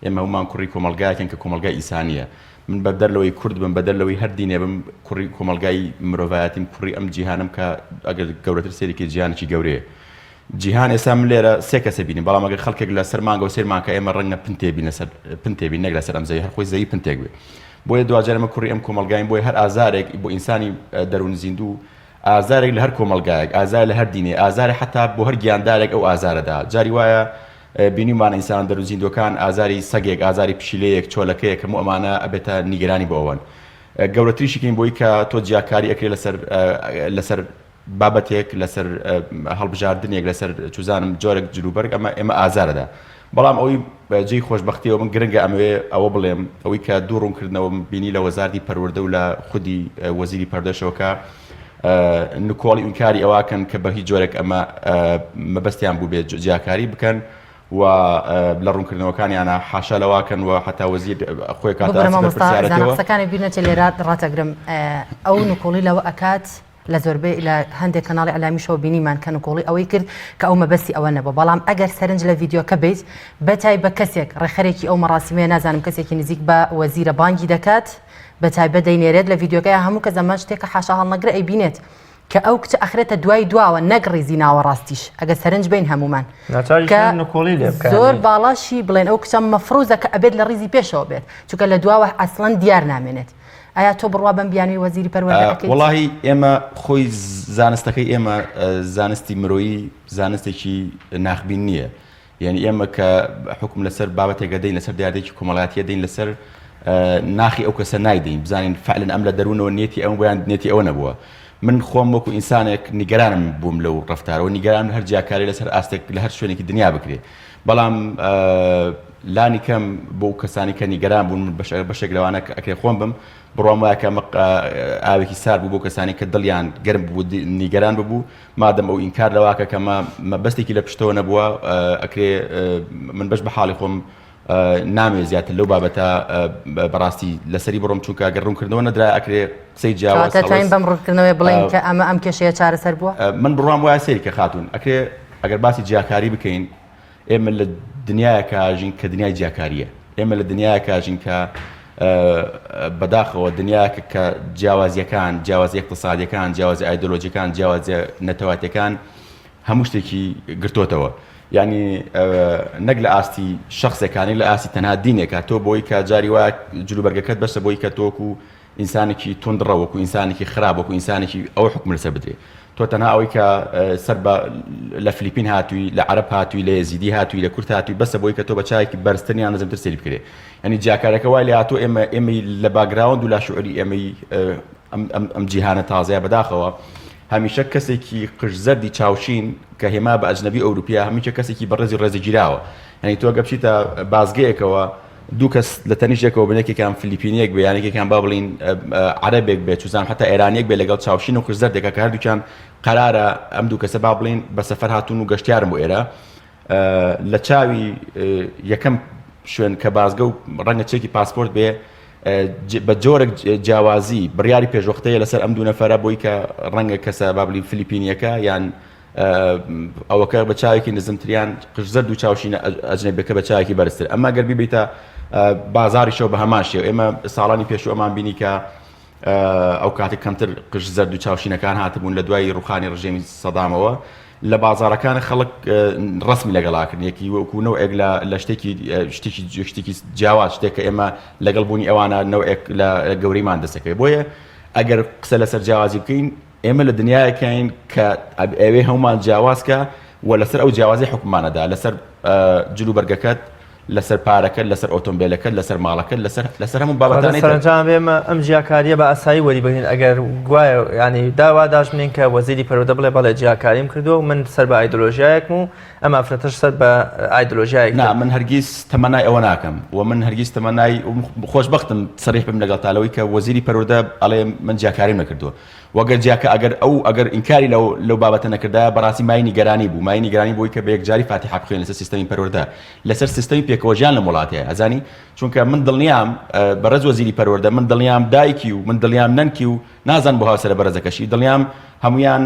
ئێمە هەمومان کوڕی کۆمەلگایەکەن کە کۆمەلگای ئینسانیە من بەدەرلەوەی کورد بم بەدەرلەوەی هەر دینێ بم کوڕی کۆمەلگای مرۆڤایەتیم کوڕی ئەم جیهانم کە ئەگەر گەورەتر سێرێکی جیهانێکی گەورەیە جیهان ئێستا من لێرە سێ کەسە بینیم بەڵام ئەگەر خەڵکێک لە سەر مانگە و سێرمان کە ئێمە ڕەنگە پنتێبین نەک لەسەر ئەم زەوی هەر خۆی زەوی پنتێک بێ بۆیە دوجار ئەمە کوڕی ئەم کۆمەلگاین بۆی هەر ئازارێک بۆ ئینسانی دەروون زیندوو ئازارێک لە هەر کۆمەلگایەک ئازار لە هەر دینێ ئازارێ حتا بۆ هەر گیاندارێک ئەو ئازارەدا جاری وایە بینیمان ئینسان دەروون زیندوەکان ئازاری سەگێک ئازاری پشیلەیەک چۆلەکەیەک هەموو ئەمانە ئەبێتە نیگەرانی بۆ ئەوەن گەورەتریشیکەین بۆی کە تۆ جیاکاری ئەکرێ لەسەر بابەتێک لەسەر هەڵبژاردنێک لەسەر چوزانم جۆرێک جلوبەرگ ئێمە ئازارەدا بەڵام ئەوەی جێی خۆشبەختیەوە من گرنگە ئەوە بڵێم ئەوەی کە دوو ڕوونکردنەوە بینی لە وەزاردی پەروەردە و لە خودی وەزیری پەردەشەوەکە نکۆڵی ئینکاری ئەواکەن کە بە هیچ جۆرێک ئەمە مەبەستیان بوو بێت جیاکاری بکەن و لە ڕوونکردنەوەکانیانە حاشا لەواکەن و حتا وەزیر خۆی کاتەکانی بینەتە لێرات ڕاتەگرم ئەو نکۆڵی لەوە ئەکات لە زۆربەی لە هەندێک کەناڵی ئەلامیشەوە بینیمان کە نکۆڵی ئەوەی کرد کە ئەو مەبەستی ئەوە نەبوو بەڵام ئەگەر سەرنج لە ڤیددیۆکە بیت بەتای بە کەسێک ڕێخەرێکی ئەو مەڕاستیمەیە نازانم کەسێکی نزیک بە وەزیرە بانگی دەکات بەتایبەت دەینێرێت لە ڤیددیۆکەی هەموو کە زەمان شتێکە حاشا هەڵنەگرە ئەی بینێت کە ئەو کچە ئەخرێتە دوای دواوە نەگڕیزی ناوە ڕاستیش ئەگە سەرنج بین هەمومان زۆر باڵاشی بڵێن ئەو کچە مەفرۆزە کە ئەبێت لە ڕیزی پێشەوە بێت چونکە لە دواوە ئەسڵەن دیار نامێنێت ئایا تۆ بڕوا بەم بیانوی وەزیری پەروەردەکەیت؟ وەڵاهی ئێمە خۆی زانستەکەی ئێمە زانستی مرۆیی زانستێکی ناخبین نییە یعنی ئێمە کە حکم لەسەر بابەتێکە دەین لەسەر دیاردێکی کۆمەڵاتیە دەین لەسەر ناخی ئەو کەسە نایدەین بزانین فعلن ئەم لە دەروونەوە نێتی ئەو بۆیان نێتی ئەوە نەبووە من خۆم وەکو ئینسانێک نیگەرانم بووم لەو ڕەفتارەوە نیگەران هەر جیاکاری لەسەر ئاستێک لە هەر شوێنێکی دنیا بکرێ بەڵام لانی کەم بۆ کەسانی کە نیگەران بوون بەشێک لەوانە ئەکرێ خۆم بم بڕوام وایە کە ئاوێکی سار بوو بۆ کەسانی کە دڵیان گەرم بوو نیگەران ببوو مادەم ئەو ئینکار لەواکە کە مەبەستێکی لە پشتەوە نەبووە ئەکرێ من بەش بە حاڵی خۆم نامێ زیاتر لەو بابەتە بەڕاستی لەسەری بڕۆم چونکە ئەگەر ڕوونکردنەوە نەدرا ئەکرێ قسەی جیاواز توانین بەم ڕوونکردنەوەی بڵێن کە ئەم کێشەیە چارەسەر بووە من بڕوام وایە سەیری کە خاتون ئەکرێ ئەگەر باسی جیاکاری بکەین ئێمە لە دنیایەکە ژین کە دنیای جیاکاریە ئێمە لە دنیایەکە ژین کە بەداخەوە دنیاکە کە جیاوازیەکان جیاوازی اقتصادیەکان جیاوازی ئایدۆلۆجیەکان جیاوازی نەتەواتیەکان هەموو شتێکی گرتوتەوە یعنی نەک لە ئاستی شخصەکانی لە ئاستی تەنها دینێکە تۆ بۆی کە جاری وایە جلوبەرگەکەت بەسە بۆی کە تۆکو ئینسانێکی تونندڕە وەکو ئینسانێکی خراپ وەکو ئینسانێکی ئەوە حکم لەسەر بدرێ تۆ تەنها ئەوەی کە سەر بە لە فلیپین هاتووی لە عەرەب هاتووی لە یەزیدی هاتووی لە کورد هاتووی بەسە بۆی کە تۆ بە چایەکی بەرزترینیان نەزمتر سەیری بکرێ ینی جیاکارەکە وای لێ هاتۆ ئێمەی لە باگراوند و لاشعوری ئێمەی ئەم جیهانە تازەیە بەداخەوە هەمیشە کەسێکی قژزەردی چاوشین کە هێما بە ئەجنەبی ئەوروپیا هەمیشە کەسێکی بەڕێزی ڕێزەگیراوە ینی تۆ گەبچیتە بازگەیەکەوە دوو کەس لە تەنیشتێکەوە بنێکێکان فلیپینیەک بێ یانێکێکان با بڵین عەرەبێک بێت چوزان حتا ئێرانیەک بێ لەگەڵ چاوشین و قژزەردێکە کە هەردووکیان قەرارە ئەم دوو کەسە با بڵین بە سەفەر هاتوون و گەشتیارم بۆ ئێرە لە چاوی یەکەم شوێن کە بازگە و ڕەنگە چێکی پاسپۆرت بێ بە جۆرێک جیاوازی بڕیاری پێشوەختەیە لەسەر ئەم دوو نەفەرە بۆی کە ڕەنگە کەسە با بڵین فلیپینیەکە یان ئەوەکە بە چاوێکی نزمتریان قژزەرد و چاوشینە ئەجنەبیەکە بە چاوێکی بەرزتر ئەمما گەر بیبیتە بازاریشەوە بە هەمان شێوە ئێمە ساڵانی پێشوو ئەمان بینی کە ئەو کاتێک کەمتر قژزەرد و چاوشینەکان هاتبوون لە دوای ڕوخانی ڕژێمی سەدامەوە لە بازارەکان خەڵک ڕسمی لەگەڵاکردن یەکی وەکوونەوەک لە شتێکی جیاواز شتێک کە ئێمە لەگەڵ بوونی ئەوانە نەوەیەک لە گەورەیمان دەسەکەی بۆیە ئەگەر قسە لەسەر جیاوازی بکەین ئێمە لە دنیایەکەین کە ئەوێ هەمومان جیاوازکە و لەسەر ئەو جیاوازی حکومانەدا لەسەر جلوبەرگەکەت لەسەر پارەکە لەسەر ئۆتۆمبیلەکە لەسەر ماڵەکە لەسەر هەموو بابەتانەی سەرنجام بێمە ئەم ژیاکاریە بە ئاسایی وەریبگرین ئەگەر گوایە ینی داوا داژمنین کە وەزیری پەروەردە بڵێ بەڵێ ژیاکاریم کردو و من سەر بە ئایدۆلۆژیایەکم و ئەم ئافرەتەش سەر بە ئایدۆلۆژیایەک نا من هەرگیز تەمەنای ئەوە ناکەم و من هەرگیز تەمەنای خۆشبەختم سەریح بم لەگەڵ تالەوەی کە وەزیری پەروەردە ئەڵێ من ژیاکاریم نەکردووە وەگەر جیاکە ئەگەر ئینکاری لەو بابەتە نەکردایە بەڕاستی مای نیگەرانی بوو مای نیگەرانی بۆی کە بە یەکجاری فاتیحە بخوێن لەسەر سیستەمی پەروەردە لەسەر سیستەمی پێکەوەژیان لە وڵاتەیە ئەزانی چونکە من دڵنیام بەڕێز وەزیری پەروەردە من دڵنیام دایکی و من دڵنیام نەنکی و نازان بۆ هاوسەرە بەرەزەکەشی دڵنیام هەمویان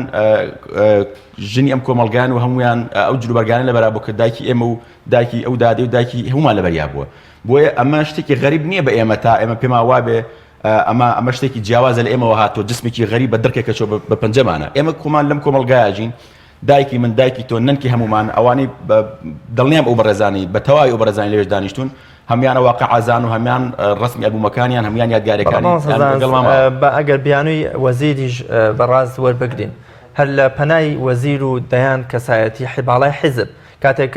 ژنی ئەم کۆمەڵگان و هەمویان ئەو جلوبەرگانە لەبەرا بوو کە دایکی ئێمە و دایکی ئەو دادێ و دایکی هەمومان لەبەریا بووە بۆیە ئەمە شتێکی غەریب نییە بە ئێمە تا ئێمە پێما وابێ ئەمە شتێکی جیاوازە لە ئێمەوە هاتۆ جسمێکی غەریب بە دڕکێکە چۆ بە پەنجەمانە ئێمە کۆمان لەم کۆمەڵگایەژین دایکی من دایکی تۆ نەنکی هەمومان ئەوانەی دڵنیام ئەو بەڕێزانی بە تەواوی ئەو بەڕێزانی لێش دانیشتون هەمیان واقعازان و هەمیان ڕسمی ئەلبومەکانیان هەمیان یادگاریەکانی بە ئەگەر بیانووی وەزیریش بەڕاست وەربگرین هەر لە پەنای وەزیر و دەیان کەسایەتی حیباڵای حیزب کاتێک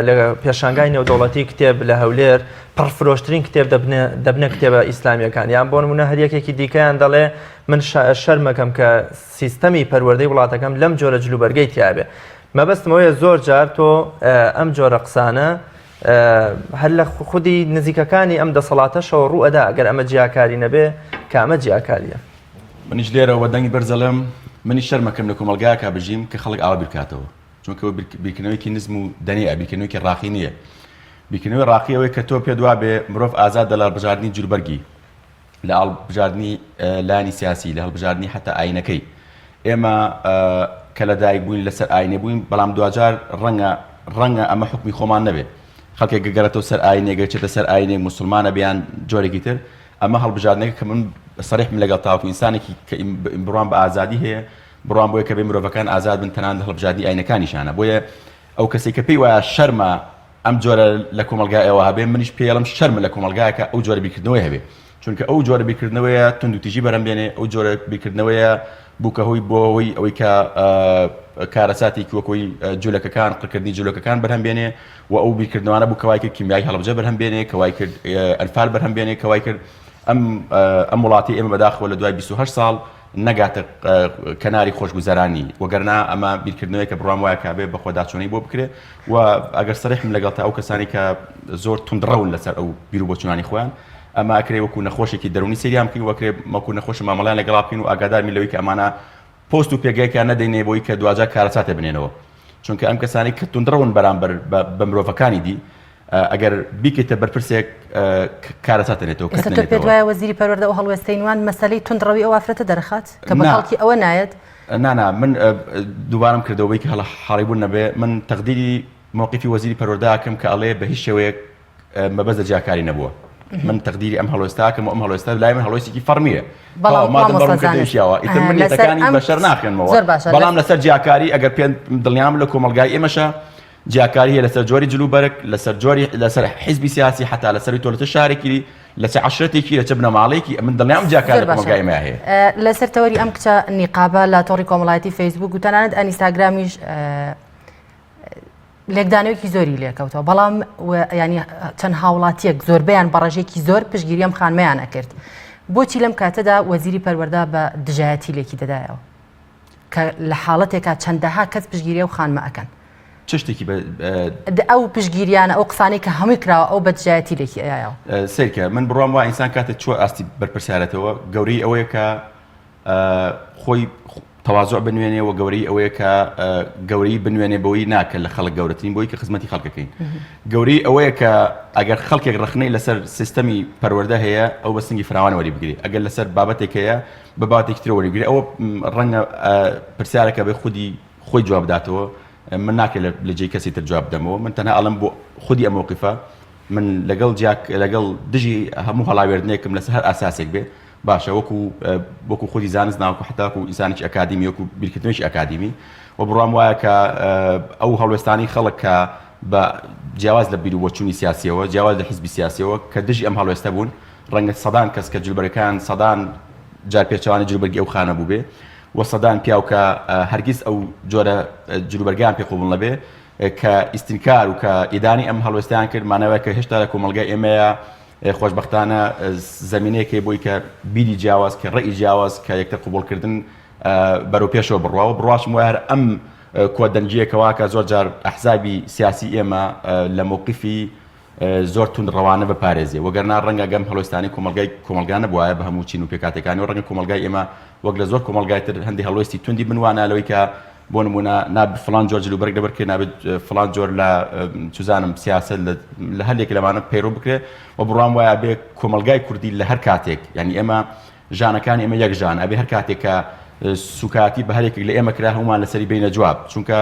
لە پێشانگای نێودەوڵەتی کتێب لە هەولێر پڕفرۆشترین کتێب دەبنە کتێبە ئیسلامیەکان یان بۆ نمونە هەر یەکێکی دیکەیان دەڵێ من شەرمەکەم کە سیستەمی پەروەردەی وڵاتەکەم لەم جۆرە جلوبەرگەی تیابێ مەبەستمەوەیە زۆر جار تۆ ئەم جۆرە قسانە هەر لە خودی نزیکەکانی ئەم دەسەڵاتەشەوە ڕوو ئەدا ئەگەر ئەمە جیاکاری نەبێ کە ئەمە جیاکاریە منیش لێرەوە دەنگی بەرزەڵێم منی شەرمەکەم لە کۆمەلگایەکە بژیم کە خەڵک ئاوا بیرکاتەوە چونکە بیرکردنەوەیکی نزم و دەنێە بیرکردنەوەیکی ڕاقی نییە بیرکردنەوەی ڕاقیەوەی کە تۆ پێ دوا بێ مرۆڤ ئازاد لە هەڵبژاردننی جلوبەرگی لە هەڵبژاردننی لانی سیاسی لە هەڵبژاردننی حتا ئاینەکەی ئێمە کە لەدایک بووین لەسەر ئاینێ بووین بەڵام دوجار ڕەنگە ئەمە حکمی خۆمان نەبێت خەڵکێک گەگەرێتەوە سەر ئاینێگە چێتە سەر ئاینێک موسڵمانە بیان جۆرێکی تر ئەمە هەڵبژاردنێک کە من سەریح من لەگەڵ تاوەکو ئینسانێکی کە بڕوان بە ئازادی هەیە بڕوان بۆیە کە بێ مرۆڤەکان ئازاد بن تەنان لە هەڵبژاردننی ئاینەکانیشانە بۆیە ئەو کەسێک کە پێی وایە شەرمە ئەم جۆرە لە کۆمەلگای ئەوە هەبێ منیش پێڵم شەرمە لە کۆمەلگایەکە ئەو جۆرە بیرکردنەوەی هەبێ چونکە ئەو جۆرە بیرکردنەوەیە تونندوتیژی بەرەم بێنێ ئەو جۆرە بیرکردنەوەیە بووکە هۆی بۆ ئەوەی کە کارەساتێکی وەکۆی جوولەکەکان قڕکردنی جوولەکەکان بەرهەم بێنێ و ئەو بیرکردنەوانە بوو کەوای کرد کیمیایی هەڵبجە بەرهەم بێنێ کەوای کرد ئەنفال بەرهەم بێنێ کەوای کرد ئەم وڵاتی ئێمە بەداخەوە لە دوای 28 ساڵ نەگاتە کەناری خۆشگوزەرانی وەگەرنا ئەمە بیرکردنەوەی کە بڕوام وایە کابێ بە خۆداچوونەی بۆ بکرێ و ئەگەر سەریحم لەگەڵ تا ئەو کەسانی کە زۆر توندڕەون لەسەر ئەو بیر و بۆچوونانی خۆیان ئەمە ئەکرێ وەکو نەخۆشێکی دەرونی سریام بکەین وەکرێ وەکو نەخۆش مامەڵیان لەگەڵا بکەین و ئاگادارمی لەوەی کە ئەمانە پۆست و پێگایکیان نەدەینێ بۆی کە دوجار کارەساتێ بنێنەوە چونکە ئەم کەسانی کە توندڕەون بەرامبەر بە مرۆڤەکانی دی ئەگەر بیکەیتە بەرپرسێک کارەساتێنێتەوە ئێستا تۆ پێت وایە وەزیری پەروەردە ئەو هەڵوێستەینوان مەسەلەی توندڕەوی ئەو ئافرەتە دەرەخات کە بە خەڵکی ئەوە نایەت نانا من دووبارم کردەوەی کە هەڵە حاڵیبوون نەبێ من تەقدیری مووقیفی وەزیری پەروەردەکەم کە ئەڵێ بە هیچ شێوەیەک مەبەست لە جیاکاری نەبووە من تەقدیری ئەم هەڵوێستاکەم و ئەم هەڵوێستا لای من هەڵوێستێکی فەرمیە مادەم بەڕوونکردنیشیاوە ئیتر من نیەتەکانی بەشەر ناخێنمەوە بەڵام لەسەر جیاکاری ئەگەر پێ دڵنیام لە کۆمەلگای ئێمەشە جیاکاری هەیە لەسەر جۆری جلوبەرگ لەسەر حیزبی سیاسی حتا لەسەری تۆلەتە شارێکی لەسەر عەشرەتێکی لەچە بنەماڵەیەکی من دڵنیام جیاکاری لە کۆمەلگای ئێمە هەیە لەسەر تەوەری ئەم کچە نیقابە لە تۆڕی کۆمەڵایەتی فەیسبوک و تەنانەت ئینستاگرامیش لێکدانەوەیکی زۆری لێکەوتەوە بەڵام ینی چەند هاوڵاتیەک زۆربیان بەڕێژێکی زۆر پشتگیریەم خانمەیانە کرد بۆچی لەم کاتەدا وەزیری پەروەردە بە دژایەتی لێکی دەدایەوە کە لە حاڵەتێکا چەندەها کەس پشتگیریە و خانمە ئەکەن چ شتێکی ئەو پشتگیریانە ئەو قسانەی کە هەمووی کراوە ئەو بە دژایەتی لێکی ئایاوە سیرکە من بڕوام وای ئینسان کاتێک چوە ئاستی بەرپرسیارەتەوە گەورەی ئەوەیە کە خۆی تەواضع بنوێنێ و گەورەی ئەوەیە کە گەورەی بنوێنێ بەوەی ناکە لە خەڵک گەورەترین بۆی کە خزمەتی خەڵکەکەین گەورەی ئەوەیە کە ئەگەر خەڵکێک ڕخنەی لەسەر سیستەمی پەروەردە هەیە ئەو بە سنگی فراوان وەری بگری ئەگەر لەسەر بابەتێک هەیە بە بابەتێکی ترە وەری بگری ئەوە ڕەنگە پرسیارەکە بێ خۆی جواب بداتەوە من ناکرێت لە جێی کەسی تر جواب بدەمەوە من تەنها ئەڵم بۆ خودی ئەم موقیفە من لەگەڵ دژی هەموو هەڵاوێردنێکم لەسەر هەر ئاساسێک بێ باشە وەکو خودی زانست ناوکو حتاکو ئینسانێکی ئەکادیمی وەکو بیرکردنەوەیکی ئەکادیمی و بڕوام وایە کە ئەو هەڵوێستانی خەڵک کە بە جیاواز لە بیر و بۆچوونی سیاسیەوە جیاواز لە حیزبی سیاسیەوە کە دژی ئەم هەڵوێستە بوون ڕەنگە سەدان کەس کە جلوبەرەکان سەدان جار پێچەوانی جلوبەرگی ئەو خانە بوو بێ و سەدان پیاو کە هەرگیز ئەو جۆرە جلوبەرگیان پێ قوبوڵ نەبێ کە ئیسینکار و کە ئیدانی ئەم هەڵوێستیان کرد مانەوە کە هێشتا لە کۆمەلگای ئێمەیە خۆشببختانە زمینەیەکی بووی کە بیری جیاواز کە ڕێی جیاواز کە یەکتر قوبولکردن بەرەو پێشەوە بڕواوە بڕاشم وایە ئەم کۆدەنجیەکەوا کە زۆر جار ئەحزابی سیاسی ئێمە لە مووقفی زۆر تون ڕەوانە بەپارێزێ وەگەرنا ڕەنگە گەم هەڵۆستانی کۆمەلگانە بواە بە هەموو چین و پێکاتەکانی و ڕەنگە کۆمەلگای ئێمە وەک لە زۆر کۆمەلگایتر هەندی هەڵۆستی توندی بنوانە لەوەی کە بۆ نمونە ناب فلان جۆر جلوبەرگ دەبەرکرێ نابێت فلان جۆر لە چزانم سیاست لە هەندێک لەمانە پەیڕۆ بکرێ و بڕام وایە بێ کۆمەلگای کوردی لە هەر کاتێک یعنی ئێمە ژانەکانی ئێمە یەک ژان ئەبێ هەر کاتێک کە سوکاتی بە هەرێکێک لە ئێمە کرا هەمومان لەسەری بینە جواب چونکە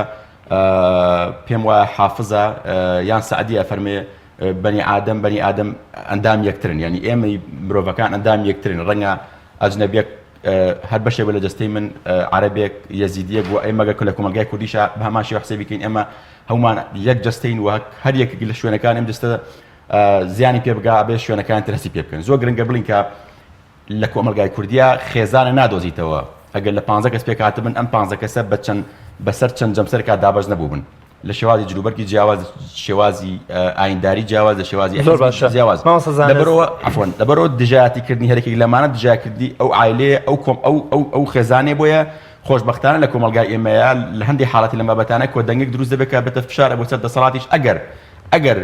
پێم وایە حافظە یان سعدیە فەرمێ بەنی ئادەم ئەندام یەکترن ینی ئێمەی مرۆڤەکان ئەندام یەکترن ڕەنگە ئەجنەبیەک هەر بەشێ بە لە دەستەی من عەرەبێک یەزیدیەک و ئێمەگە کە لە کۆمەلگای کوردیشە بە هەمان شێوە حسەبی بکەین ئێمە هەمومان یەک جەستەین و هەر یەکێک لە شوێنەکان ئەم جستە زیانی پێ بگا بێ شوێنەکان ترسی پێ بکەن زۆر گرنگە بڵین کە لە کۆمەلگای کوردیا خێزانە نادۆزیتەوە ئەگەر لە 15 کەس پێکاتە بن ئەم 15 کەسە بەسەر چەند جەمسەرکە دابەش نەبوو بن لە شێوازی جلوبەرگی جیاواز شێوازی ئاینداری جیاواز لە شێوازی جیاواز لەبەرەوە دژایەتیکردنی هەرێکێک لەمانە دژایەتکردی ئەو عایلێ ئەو خێزانێ بۆیە خۆشببختانە لە کۆمەلگای ئێمەیە لە هەندی حاڵەتی لە بابەتانە کۆدەنگێک دروست دەبێت کە بێتە فشارە بۆ سەر دەسەڵاتیش ئەگەر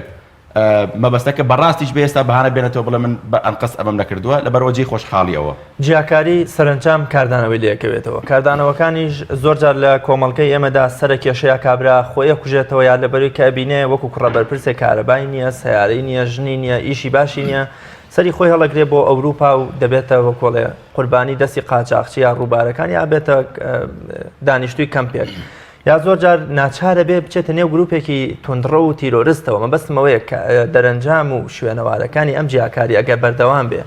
مەبەستەکە بەڕاستیش بە ئێستا بەهانە بێنێتەوە بڵێ من بە ئەنقەس ئەمەم نەکردووە لەبەرەوە جێی خۆشحاڵیەوە جیاکاری سەرنجام کاردانەوەی لەکەوێتەوە کاردانەوەکانیش زۆر جار لە کۆمەڵگەی ئێمەدا سەرە کێشەیە کابرا خۆیە کوژێتەوە یا لەبەروی کە بینێ وەکو کوڕە بەرپرسێک کارەبای نییە سیارەی نییە ژنی نییە ئیشی باشی نییە سەری خۆی هەڵەگرێ بۆ ئەوروپا و دەبێتەوە کۆڵێ قوربانی دەستی قاچاقچی یا ڕووبارەکان یا بێتە دانیشتووی کەمپێک یا زۆر جار ناچارە بێ بچێتە نێو گروپێکی توندڕە و تیرۆریستەوە مەبەستمەوەیە کە دەرەنجام و شوێنەوارەکانی ئەم جیاکاری ئەگە بەردەوام بێ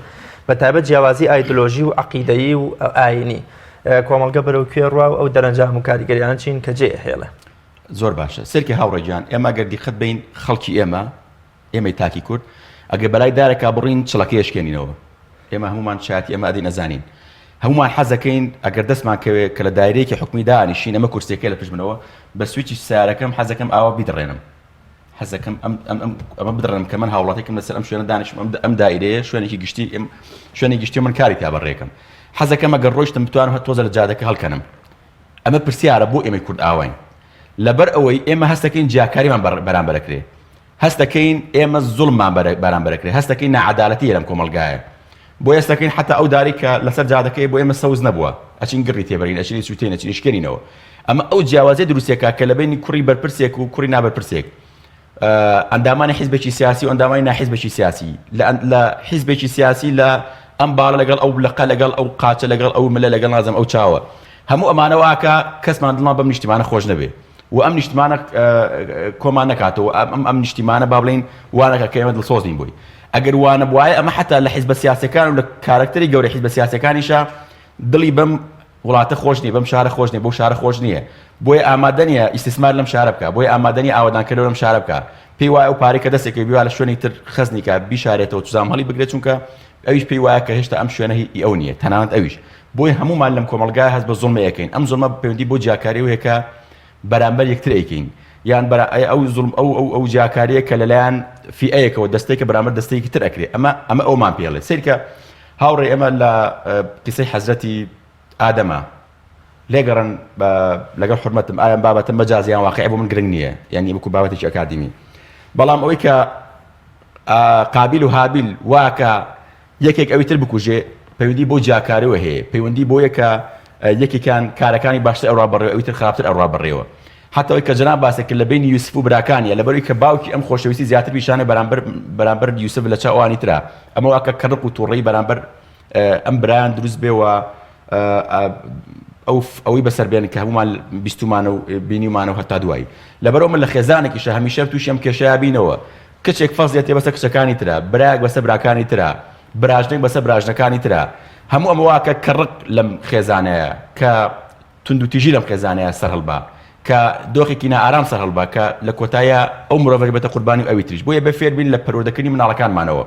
بە تایبەت جیاوازی ئایدۆلۆژی و عەقیدەیی و ئاینی کۆمەڵگە بەرەو کوێ ڕوا و ئەو دەرەنجام و کاریگەریان چین کە جێ هێڵە زۆر باشە سەرکی هاوڕێجان ئێمە گەردی خەت بین خەڵکی ئێمەی تاکی کورد ئەگە بەلای دارێکا بڕین چڵەکەی شکێنینەوە ئێمە هەمومان شایەتی ئەمە ئەدی نەزانین هەمومان حەزەکەین ئەگەر دەستمان کەوێت کە لە دایرەیەکی حکومی دانیشین ئەمە کورسێکە لە پشتمنەوە بە سویچی سیارەکەم حەزەکەم ئاوا بیدڕێنم حەزەکەم ئەمە بدڕێنم کە من هاوڵاتێکم لەسەر ئەم شوێنە دانیشم ئەم دایرەیە شوێنی گشتی من کاری تا بەڕێکم حەزەکەم ئەگەر ڕۆیشتم بتوانم هەر تۆزە لە جادەکە هەڵکەنم ئەمە پرسیارە بۆ ئێمەی کورد ئاوین لەبەر ئەوەی ئێمە هەستەکەین جیاکاریمان بەرامبەرەکرێ هەستەکەین ئێمە زوڵمان بەرامبەرەکرێ هەستەکەین نەعەدالەتی لەم کۆمەلگایە بۆ ئێستەکەین حتا ئەو داری کە لەسەر جادەکەی بۆ ئێمە سەوز نەبووە ئەچین گڕی تێبەرین ئەچینی سووتێن ئەچینی شکێنینەوە ئەمە ئەو جیاوازی دروستێکە کە لە بینی کوڕی بەرپرسێک و کوڕی نابەرپرسێک ئەندامانی حیزبێکی سیاسی و ئەندامانی ناحیزبێکی سیاسی لە حیزبێکی سیاسی لە ئەم باڵە لەگەڵ ئەو لەقە لەگەڵ ئەو قاچە لەگەڵ ئەو ملە لەگەڵ نازم ئەو چاوە هەموو ئەمانەوەکە کەسمان دڵمان بەم نیشتیمانە خۆش نەبێ و ئەم نیشتمانە کۆمان نەکاتەوە ئەم نیشتیمانە با بڵین وانەکە کە ئێمە دڵسۆزین بووی ئەگەر وانە بواە ئەمە حتا لە حیزبە سیاسەکان و لە کارکتەری گەورەی حیزبە سیاسەکانیشە دڵی بەم وڵاتە خۆش نییە بەم شارە خۆش نییە بۆ شارە خۆش نییە بۆیە ئامادە نیە ئیسtismار لەم شارە بکە بۆیە ئامادەنی ئاوادانکردن لەم شارە بکە پێی وایە ئەو پارەی کە دەستێکی بیوا لە شوێنی تر خەزنیکە بیشارێتەوە توزام هەڵی بگرێت چونکە ئەویش پێی وایە کە هێشتا ئەم شوێنە هی ئەو نییە تەنانەت ئەویش بۆیە هەمومان لەم کۆمەلگای هەست بە زوڵمە یەکەین ئەم زوڵمە پەیوەندی بۆ جیاکاری و هەیەکە بەرامبەر یەکتر ئەیکەین یان ئەو زوڵم ئەو جیاکاریە کە لەلایەن فیئەیەکەوە دەستێکە بەرامبەر دەستەیەکی تر ئەکرێ ئەمە ئەومان پێڵێ سیرکە هاوڕێ ئێمە لە قیسەی حەزرەتی ئادەمە لێگەڕن لەگەڵ حورمەتم ئایا بابەتە مەجازیان واقعی بۆ من گرنگ نییە یعنی وەکو بابەتێکی ئەکادمی بەڵام ئەوەی کە قابیل و هابیل واکە یەکێک ئەوی تر بکوژێ پەیوەندی بۆ جیاکاریەوە هەیە پەیوەندی بۆ یەکە یەکێکان کارەکانی باشتر ئەوڕا بڕێەوە ئەوی تر خراپتر ئەوڕا بڕێەوە حتەوەی کە جەناب باسێک لە بینی یوسف و براکانیە لەبەروی کە باوکی ئەم خۆشەویستی زیاتر بیشانە بەرامبەر یوسف لە چاوانی ترا ئەمە واکە کەڕق و تووڕەی بەرامبەر ئەم برایان دروست بێەوە ئەوەی بەسەر بێن کە هەمومان بیستمانە و بینیمانە و هەتا دوایی لەبەرەوە من لە خێزانێکیشە هەمیشە تووشی ئەم کێشەیە بینەوە کچێک فەزیەتێ بەسەر کچەکانی ترە برایەک بەسەر براکانی ترە براژنێک بەسەر براژنەکانی ترە هەموو ئەمە واکە کەڕق لەم خێزانەیە کە تونند و تیژی لەم خێزانەیە سەر هەڵبا کە دۆخێکی نائارام سەر هەڵبا کە لە کۆتایە ئەو مرۆڤەی بێتە قوربانی و ئەوی تریش بۆیە بە فێر بین لە پەروەردەکردنی مناڵەکانمانەوە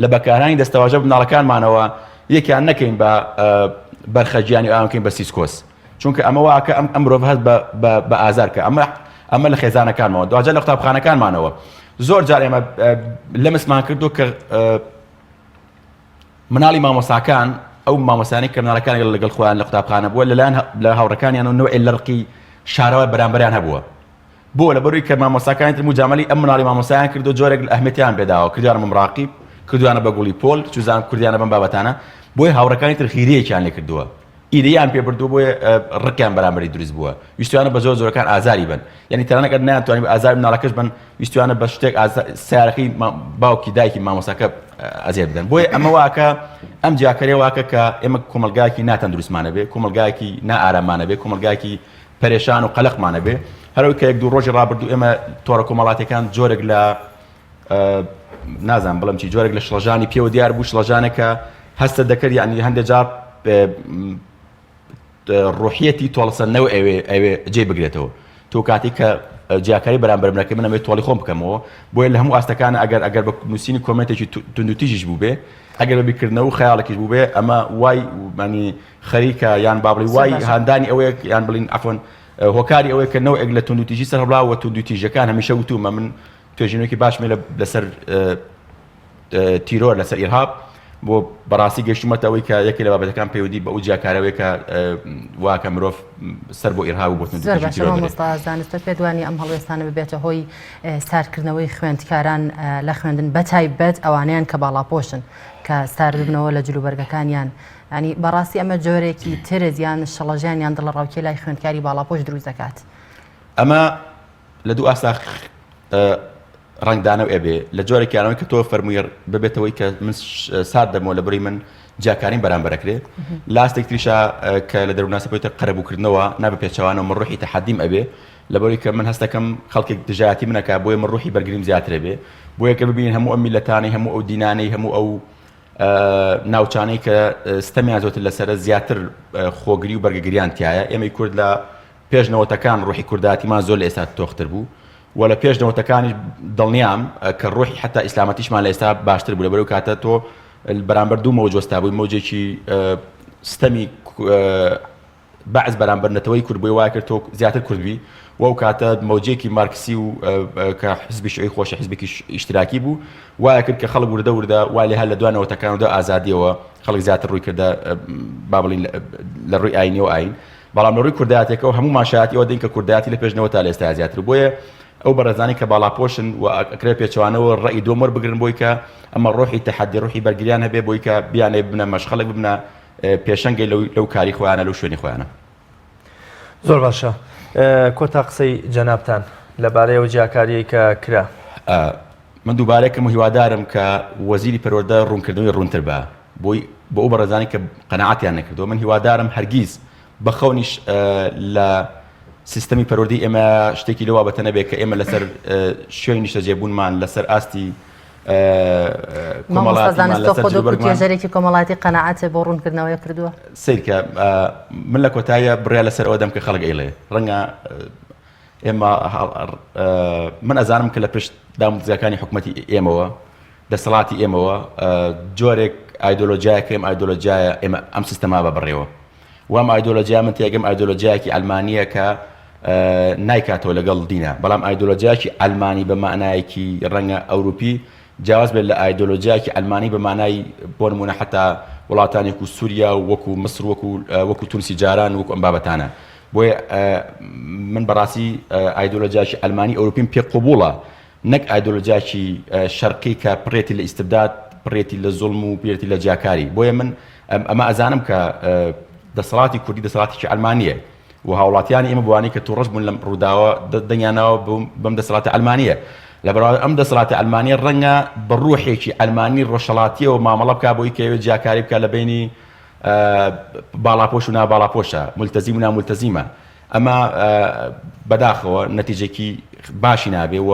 لە بەکارهانی دەستەواژە مناڵەکانمانەوە یەکیان نەکەین بە بەرخەجیانی ئەوان بکەین بە سیسکۆس چونکە ئەمە واکە ئەم مرۆڤ هەست بە ئازار کە ئەمە لە خێزانەکانمەوە دوجار لە قوتابخانەکانمانەوە زۆر جار ئێمە لەمسمان کردو کە مناڵی مامۆساکان ئەو مامۆسانی کە مناڵەکان لەگەڵ خۆیان لە قوتابخانە بووە لەلایەن لە هاوڕەکانیان و نوعی لەرقی شارەوە بەرامبەریان هەبووە بۆ لە بەرووی کە مامۆساکانی تر مجامەلی ئەم مناڵی مامۆسایان کردو جۆرێک ئەهمیەتیان پێداوە کردیانە مراقیب کردویانە بە گوڵی پۆل چوزان کوردیانە بەم بابەتانە بۆی هاوڕەکانی تر خیرەیەکیان لێ کردووە ئیدەیان پێ بردووە بۆیە ڕقیان بەرامبەری دروست بووە ویستوانە بە زۆر زۆرەکان ئازاری بن یعنی تەنانەت ناتوانین ئازار مناڵەکەش بن ویستوانە بە شتێک سیارەکەی باوکی دایکی مامۆساکە ئەزیێت بدەن بۆیە ئەمە واکە ئەم جیاکەرێ واکە کە ئێمە کۆمەلگایەکی ناتەندروستمانە بێ کۆمەلگایەکی نائارامانە بێ کۆمەلگایەکی پەرێشان و قەلەقمانە بێ هەروەی کە یەک دوو ڕۆژی ڕابردوو ئێمە تۆڕە کۆمەڵاتەکان جۆرێک لە نازانم بڵم چی جۆرێک لە شڵەژانی پێوە دیار بوو شڵەژانێکە هەستە دەکرد یعنی هەندێک جار ڕۆحیەتی تۆڵسەندنەوە ئەوێ جێ بگرێتەوە تۆ کاتی کە جیاکاری بەرامبەر منەکە منەوێ تۆڵی خۆم بکەمەوە بۆیە لە هەموو ئاستەکان ئەگەر بە نووسینی کۆمنتێکی توندوتیژیش بوو بێ ئەگەر بە بیرکردنەوە و خەیاڵێکیش بوو بێ ئەمە وای مانی خەریکە یان بابڵی وای هاندانی ئەوەیە یان بڵین ئەفۆن هۆکاری ئەوەیە کە نەوەیەک لە توندوتیژی سەرڕاوە توندوتیژەکان هەمیشە وتومە من توێژینەوەکی باشمێ لەسەر تیرۆر لەسەر ئیرهاب بۆ بەڕاستی گەشتومەتەوەی کە یەکێ لە بابەتەکان پەیوەندی بە ئەو جیاکارەوەی کە واکە مرۆڤ سەر بۆ ئیرهاب و بۆ زانستە پێدوانی ئەم هەڵوێستانە ببێتە هۆی ساردکردنەوەی خوێندکاران لە خوێندن بەتایبەت ئەوانیان کە باڵاپۆشن کە سار ببنەوە لە جلوبەرگەکانیان ینی بەڕاستی ئەمە جۆرێکی ترزیان شەڵەژیانیان دڵ ڕاوکێ لای خوێندکاری باڵاپۆش دروست دەکات ئەمە لە دوو ئاستا ڕنگدانە و ئەبێ لە جۆرێکیانەوەی کە تۆ فەرمووی ببێتەوەی کە من سارد دەمەوە لە بڕی من جیاکارین بەرامبەرەکرێ لاستێک تریشە کە لە دەرووناسەپۆیتە قەرەبووکردنەوە نابە پێچەوانەوە من ڕوحی تەحەدیم ئەبێ لە بەروی کە من هەستەکەم خەڵکێک دژایەتی منەکە بۆیە من ڕوحی بەرگریم زیاترە بێ بۆیە کە ببینین هەموو ئەم میلەتانەی هەموو ئەو دینانەی هەموو ئەو ناوچانەی کە ستەمیان زۆتر لەسەرە زیاتر خۆگری و بەرگەگریان تایە ئێمەی کورد لە پێشنەوەتەکان ڕوحی کورداتیمان زۆر لە ئێستا تۆختر بوو و لە پێشنەوەتەکانی دڵنیام کە ڕۆحی حتا ئیسلامەتیشمان لە ئێستا باشتر بوو لەبەرەوەی کاتە تۆ بەرامبەر دوو مەوجۆستا بووی مەوجێکی ستەمی بەعز بەرامبەرنەتەوەی کورد بووی وای کرد تۆ زیاتر کوردبی وەو کاتە مەوجێکی مارکسی و کە حزبی شیوعی خۆشە حزبێکی ئیشتراکی بوو وایە کرد کە خەڵک وردە وای لێ هەر لە دوانەوەتەکانەوە ئازادیەوە خەڵک زیاتر ڕووی کردە با بڵین لە ڕووی ئاینی و ئاین بەڵام لە ڕووی کوردایەتێکەوە هەموو ماشایەتی ئەوە دەین کە کوردایەتی لە پێشنەوە تا لە ئێستا زیاتر بۆیە ئەو بەڕێزانی کە باڵاپۆشن و ئەکرێ پێچوانەوە ڕێی دۆمەر بگرن بۆی کە ئەمە ڕۆحی تەحەدی ڕۆحی بەرگریان هەبێ بۆی کە بیانێ ببنە مەشغەڵێک ببنە پێشەنگی لەو کاری خۆیانە لەو شوێنی خۆیانە زۆر باشە کۆتا قسەی جەنابتان لەبارەی ئەو جیاکاریی کە کرا من دووبارەیەکەم هیوادارم کە وەزیری پەروەردە ڕوونکردنەوەی ڕوونتر بە بۆی بۆ ئەو بەڕێزانی کە قەنەعەتیان نەکردەوە من هیوادارم هەرگیز بەخەونیش لە سیستەمی پەروەردەی ئێمە شتێکی لەو بابەتە نەبێت کە ئێمە لەسەر شوێنی نیشتەجێبوونمان لەسەر ئاستی کۆمەڵاتێژێکی کۆمەڵاتی قەنەعەتێ بۆ ڕوونکردنەوەی کردووە سیرکە من لە کۆتاییە بڕیا لەسەر ئەوە دەم کە خەڵک ئەیڵێ ڕەنگە ئێمە من ئەزانم کە لە پشت داموزیەکانی حکوومەتی ئێمەوە دەسەڵاتی ئێمەوە جۆرێک ئایدۆلۆجیایەکەم ئایدۆلۆجیایە ئێمە ئەم سیستەما بە بڕێەوە وام ئایدۆلۆجیا من تێگەم ئایدۆلۆجیایەکی ئەلمانیە کە نایکاتەوە لەگەڵ دینە بەڵام ئایدۆلۆجیایکی ئەلمانی بە معنایەکی ڕەنگە ئەوروپی جیاواز بێت لە ئایدۆلۆجیایکی ئەلمانی بە معنای بۆ نمونە حتا وڵاتانی وەکو سووریا و وەکو مصر وەکو تونسی جاران وەکو ئەم بابەتانە بۆیە من بەڕاستی ئایدۆلۆجیایکی ئەلمانی ئەوروپیم پێ قبوڵە نەک ئایدۆلۆجیایکی شەرقی کە پڕێتی لە ئیستبداد پڕێتی لە زوڵم و پێێتی لە جیاکاری بۆیە من ئەمە ئەزانم کە دەسەڵاتی کوردی دەسەڵاتێکی ئەلمانیە و هاوڵاتیانی ئێمە بوانی کە تووڕەش بوون لەم ڕووداوە دەنگیانەوە بەم دەسەڵاتی ئەلمانیە لە بەراورد ئەم دەسەڵاتی ئەلمانیە ڕەنگە بە ڕوحێکی ئەلمانی ڕۆژهەڵاتیەوە مامەڵە بکا بۆی کەوێت جیاکاری بکە لە بینی باڵاپۆش و ناباڵاپۆشە مولتەزیم و نامولتەزیمە ئەمە بەداخەوە نەتیجێکی باشی نابێ و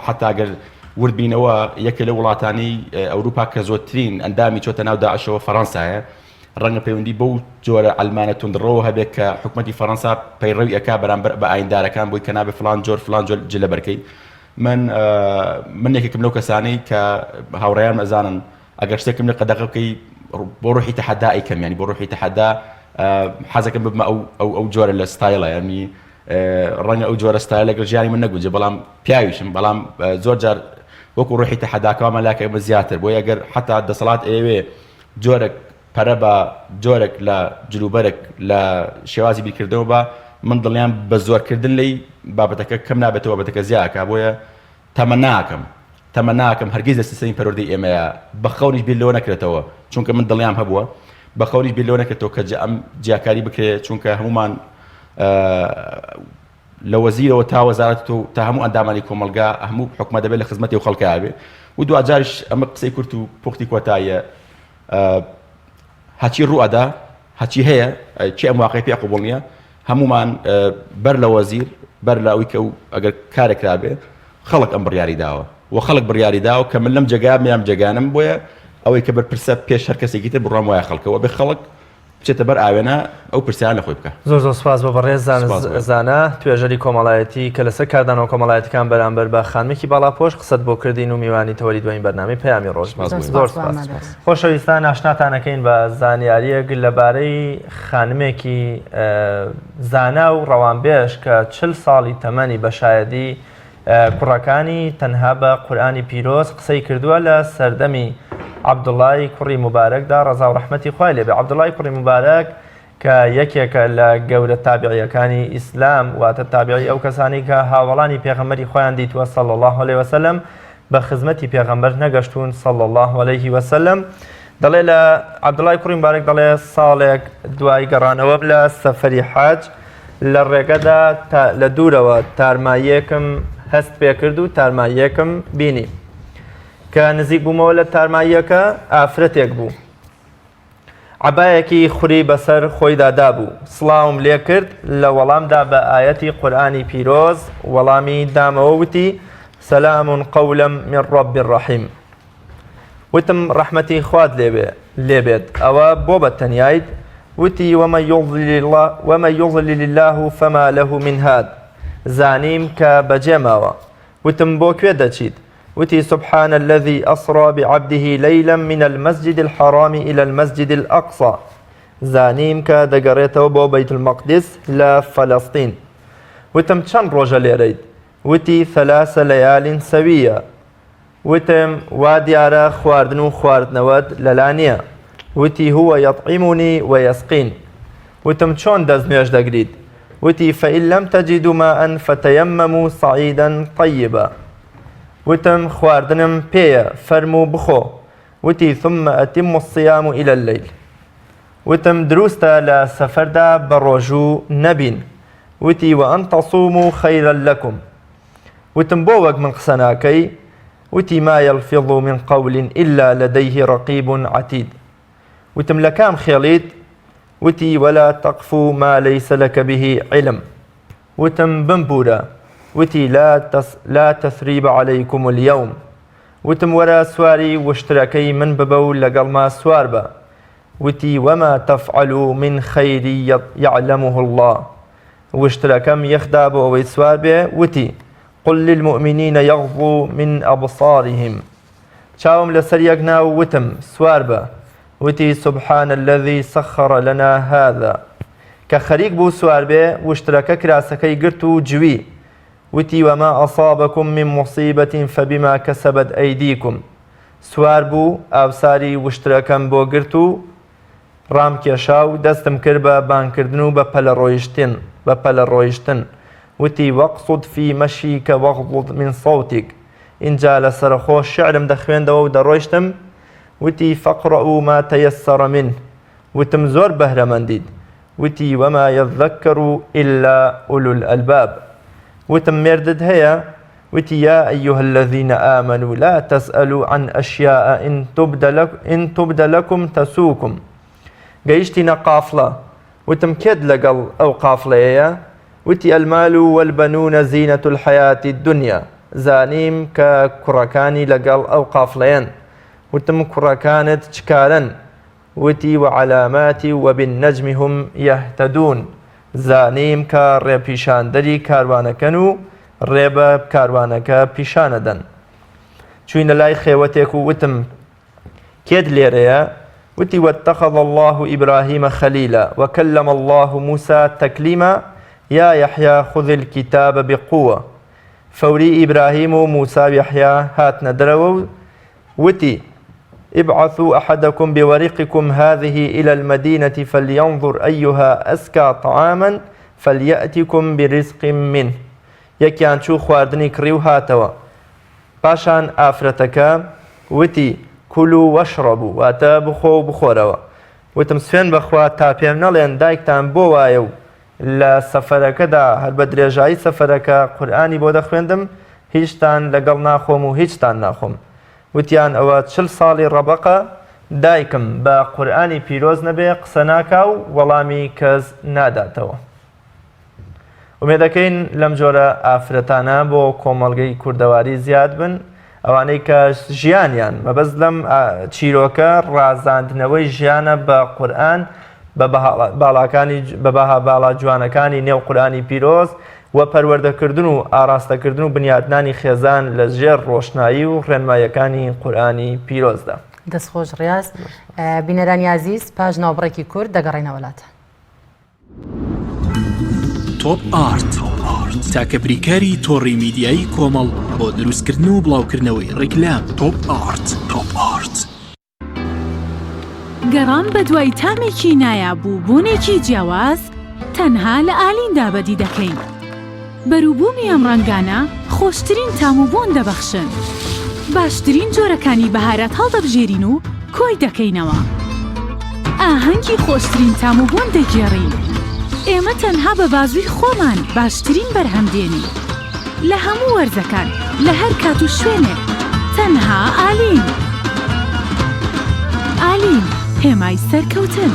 حتا ئەگەر وردبینەوە یەکە لە وڵاتانی ئەوروپا کە زۆرترین ئەندامی چۆتە ناو داعشەوە فەڕەنسایە ڕەنگە پەیوەندی بەو جۆرە ئەلمانە توندڕەوە هەبێت کە حکوومەتی فەڕەنسا پەیڕەوی ئەکا بەرامبەر بە ئایندارەکان بۆی کە نابێت فلان جۆر جلە بەرکەی من یەکێکم لەو کەسانەی کە هاوڕێیان ئەزانن ئەگەر شتێکم لە قەدەغە بکەی بۆ ڕوحی تەحەدا ئەیکەم ینی بۆ ڕوحی تەحەدا حەزەکەم ببمە ئەو جۆرە لە ستایڵە ینی ڕەنگە ئەو جۆرە ستایل لەگەڵ ژیانی من نەگوجێ بەڵام پیاویشم بەڵام زۆر جار وەکو ڕۆحی تەحەداکەوە مەلاکە ئەمە زیاتر بۆ ئەگەر حتا دەسەڵات ئێوێ جۆرێک پەرە بە جۆرێک لە جلوبەرێک لە شێوازی بیرکردنەوە بە من دڵیان بە زۆرکردن لی بابەتەکە کەم نابێتەوە بابەتەکە زیاکە بۆیە تەمە ناکەم هەرگیز لە سیستەمی پەروەردەی ئێمەیە بە خەونیش بیر لەوە نەکرێتەوە چونکە من دڵیام هەبووە بە خەونیش بیر لەوە نەکرێتەوە کە ئەم جیاکاری بکرێت چونکە هەمومان لە وەزیرەوە تا وەزارەت و تا هەموو ئەندامانی کۆمەلگا هەموو حکومە دەبێت لە خزمەتی و خەڵکا بێ و دوجارش ئەمە قسەی کورت و پوختی کۆتاییە هەچی ڕوئەدا هەچی هەیە چی ئەم واقعی پێ قوبوڵ نییە هەمومان بەر لە وەزیر بەر لە ئەوی کە ئەگەر کارێکرا بێ خەڵک ئەم بڕیاری داوە و خەڵک بڕیاری داوە کە من لەم جێگا میام جێگانم بۆیە ئەوەی کە بەرپرسە پێش هەر کەسێکی تر بڕام وایە خەڵکەوە بێ خەڵک بچێتە بەر ئاوێنە ئەو پرسیان لە خۆی بکە زۆر سپاس بۆ بەڕێز زانە توێژەری کۆمەڵایەتی کە لەسەر کاردانەوە کۆمەڵایەتەکان بەرامبەر بە خانمێکی باڵاپۆش قسەت بۆ کردین و میوانی تەوەری دوایین بەرنامەی پەیامی ڕۆژ زۆر سپاس خۆشەویستان ئاشناتانەکەین بە زانیاریەک لەبارەی خانمێکی زانا و ڕەوانبێژ کە 40 ساڵی تەمەنی بەشایەتی کوڕەکانی تەنها بە قورئانی پیرۆز قسەی کردووە لە سەردەمی عەبدوڵای کوڕی موبارەکدا ڕەزا و ڕەحمەتی خوای لێبێ عەبدوڵای کوڕی موبارەک کە یەکێکە لە گەورە تابعیەکانی ئیسلام واتە تابعی ئەو کەسانی کە هاوڵانی پێغەمبەری خۆیان دیتوە صلی الله علیه وسلم بە خزمەتی پێغەمبەر نەگەشتون صلی الله علیه وسلم دەڵێ لە عەبدوڵای کوڕی موبارەک دەڵێ ساڵێک دوای گەڕانەوە لە سەفەری حەج لە ڕێگەدا لە دوورەوە تارماییەکم هەست پێ کرد و تارماییەکم بینی کە نزیک بوومەوە لە تارماییەکە ئافرەتێک بوو عەبایەکی خوری بەسەر خۆیدا دابوو سڵاوم لێ کرد لە وەڵامدا بە ئایەتی قورئانی پیرۆز وەڵامی دامەوە وتی سەلام قەولا من رب ڕەحیم وتم ڕەحمەتی خوات لێبێت ئەوە بۆ بەتەنیایت وتی ومن يضلل الله فما له من هاد زانیم کە بەجێماوە وتم بۆ کوێ دەچیت وتي سبحان الذي أسرى بعبده ليلا من المسجد الحرام إلى المسجد الأقصى زانيم كدقريته بو بيت المقدس لا فلسطين وتم چند روجة ليريد وتي 3 ليال سوية وتم واديارا خواردن خواردنود للانية وتي هو يطعمني ويسقين وتم چون دزنيش دقريد وتي فإن لم تجدوا ماء فتيمموا صعيدا طيبا وتم خواردنم پێیە فەرموو بخۆ وتی ثم أتم الصيام إلى الليل وتم دروستە لە سەفەردا بە ڕۆژوو نەبین وتی وأن تصوموا خيرا لكم وتم بۆ وەک من قسە ناکەی وتی ما يلفظ من قول إلا لديه رقيب عتيد وتم لە کام خێڵیت وتی ولا تقف ما ليس لك به علم وتم بمبورە وتي لا تثريب عليكم اليوم وتم ورا سواري واشتراكي من ببو لقل ما سوار با وتي وما تفعلوا من خير يعلمه الله واشتراكم يخداب ويسوار به وتي قل للمؤمنين يغضوا من أبصارهم شاوم لسريقنا وتم سوار با وتي سبحان الذي سخر لنا هذا كخريق بو سوار به واشتراك كراسكي قرتو جوي وتي وما أصابكم من مصيبة فبما كسبت أيديكم سوار بو ئاوساری وشترەکەم بۆ گرت و ڕام کێشا و دەستم کرد بە بانکردن و بە پەلە ڕۆیشتن وتی وەقصد في مەشیکە وەغضض من صوتك اینجا لە سەرخۆ شعرم دەخوێندەوە و دەڕۆیشتم وتی فەقرأوا ما تيسر منه وتم زۆر بەهرەمەندیت وتی وما يذكر إلا أولو الألباب وتم مردد هيا وتي يا أيها الذين آمنوا لا تسألوا عن أشياء إن تبد لكم تسوكم قيشتنا قافلة وتم كد لقل أو قافلة وتي المال والبنون زينة الحياة الدنيا زانيم ككركاني لقل أو قافلين وتم كركانت شكالا وتي وعلامات وبالنجم هم يهتدون زانیم کە ڕێپیشاندەری کاروانەکەن و ڕێبە کاروانەکە پیشانەدەن چوینە لای خێوەتێک و وتم کێت لێرەیە وتی واتخذ الله إبراهيم خليلا وكلم الله موسى تكليما يا يحيى خذ الكتاب بقوة فوري إبراهيم وموسى يحيى هات ندروا وتي ابعثوا أحدكم بورقكم هذه إلى المدينة فلينظر أيها أزكى طعاما فليأتكم برزق منه یەکیان چوو خواردنی کڕی و هاتەوە پاشان ئافرەتەکە وتی کولوا وەشڕەبوو واتە بخۆ و بخۆرەوە وتم سوێن بەخوا تا پێم نەڵێن دایکتان بۆ وایە و لە سەفەرەکەدا هەر بە درێژایی سەفەرەکە قورئانی بۆ دەخوێندم هیچتان لەگەڵ ناخۆم و هیچتان ناخۆم وتیان ئەوە 40 ساڵی ڕەبەقە دایکم بە قورئانی پیرۆز نەبێ قسە ناکا و وەڵامی کەس ناداتەوە ومێدەکەین لەم جۆرە ئافرەتانە بۆ کۆمەڵگەی کوردەواری زیاد بن ئەوانەی کە ژیانیان مەبەست لەم چیرۆکە ڕازاندنەوەی ژیانە بە قورئان بە باڵا جوانەکانی نێو قورئانی پیرۆز و پەروەردەکردن و ئاراستەکردن و بنیادنانی خێزان لە ژێر ڕۆشنایی و ڕێنماییەکانی قورئانی پیرۆزدا. دەستخۆش ڕیاز بینەرانی عزیز پاش ناوبڕێکی کورد دەگەڕێنەوە وڵاتە. تۆپ ئارت تاکە بریکاری تۆڕی میدیایی کۆمەڵ بۆ دروستکردن و بڵاوکردنەوەی ڕیکلام. تۆپ ئارت گەڕان بە دوای تامێکی نایابوو بوونێکی جیاواز تەنها لە ئالیندا بەدی دەکەین. بەرووبوومی ئەم ڕەنگانە خۆشترین تام و بۆن دەبەخشن. باشترین جۆرەکانی بەهارەت هەڵدەبژێرین و کۆی دەکەینەوە. ئاهەنگی خۆشترین تام و بۆن دەگێڕین. ئێمە تەنها بە بازووی خۆمان باشترین بەرهەمدێنی لە هەموو وەرزەکان لە هەر کات و شوێنێک تەنها ئالین. ئالین هێمای سەرکەوتن.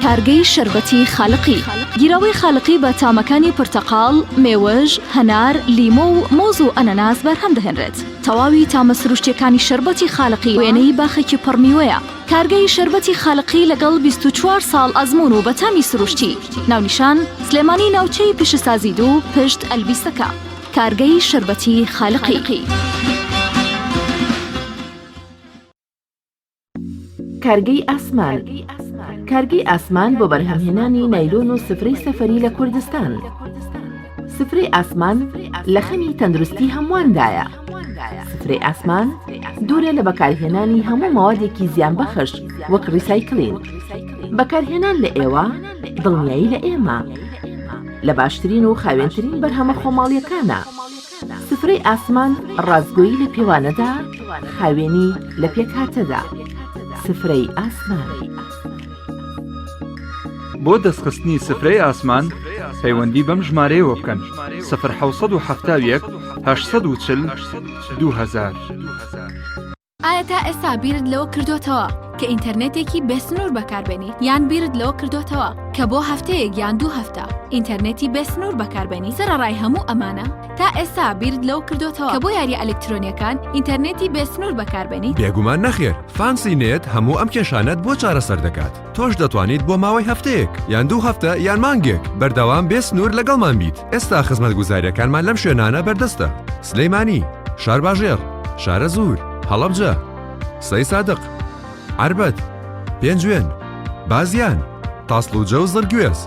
کارگەی شەربەتی خاڵقی گیرەوەی خاڵقی بە تامەکانی پرتەقاڵ، مێوەژ، هەنار، لیمۆ و مۆز و ئەنەناس بەرهەم دەهێنرێت. تەواوی تامە سروشتیەکانی شەربەتی خاڵقی وێنەی باخێکی پڕمیوەیە. کارگەی شەربەتی خاڵقی لەگەڵ 24 ساڵ ئەزمون و بە تامی سروشتی. ناونیشان سلێمانی ناوچەی پیشەسازی دوو پشت ئەلبیستەکە. کارگەی شەربەتی خاڵقی. کارگەی ئاسمان کارگەی ئاسمان بۆ بەرهەمهێنانی نایلۆن و سفرەی سەفەری لە کوردستان. سفرەی ئاسمان لە خەمی تەندروستی هەمواندایە. سفرەی ئاسمان دوورە لە بەکارهێنانی هەموو ماوادێکی زیان بەخش وەک ڕیسایکلین. بەکارهێنان لە ئێوە دڵنیایی لە ئێمە لە باشترین و خاوێنترین بەرهەمە خۆماڵیەکانە. سفرەی ئاسمان ڕازگۆیی لە پێوانەدا، خاوێنی لە پێکهاتەدا. سفرەی ئاسمان. بۆ دەستخستنی سفرەی ئاسمان پەیوەندی بەم ژمارەیەوە بکەن 1970 840 2000. ئایا تا ئێستا بیرت لەوە کردوتەوە کە ئینتەرنێتێکی بێسنوور بەکاربێنیت یان بیرت لەوە کردوتەوە کە بۆ هەفتەیەک یان 2 هەفتە ئینتەرنێتی بێسنوور بەکاربێنی؟ سەرەڕای هەموو ئەمانە تا ئێستا بیرت لەوە کردوتەوە کە بۆ یاری ئەلکترۆنیەکان ئینتەرنێتی بێسنوور بەکاربێنیت؟ بێگومان نەخێر، فانسی نێت هەموو ئەم کێشانەت بۆ چارەسەر دەکات. تۆش دەتوانیت بۆ ماوەی هەفتەیەک یان 2 هەفتە یان مانگێک بەردەوام بێسنوور لەگەڵمان بیت. ئێستا خزمەتگوزاریەکانمان لەم شوێنانە بەردەستە: سلەیمانی، شارباژێر، شارە زوور، هەڵەبجە، سەی سادق، عربەت، پێنجوێن، بازیان، تاسڵوجە و زەرگوێز.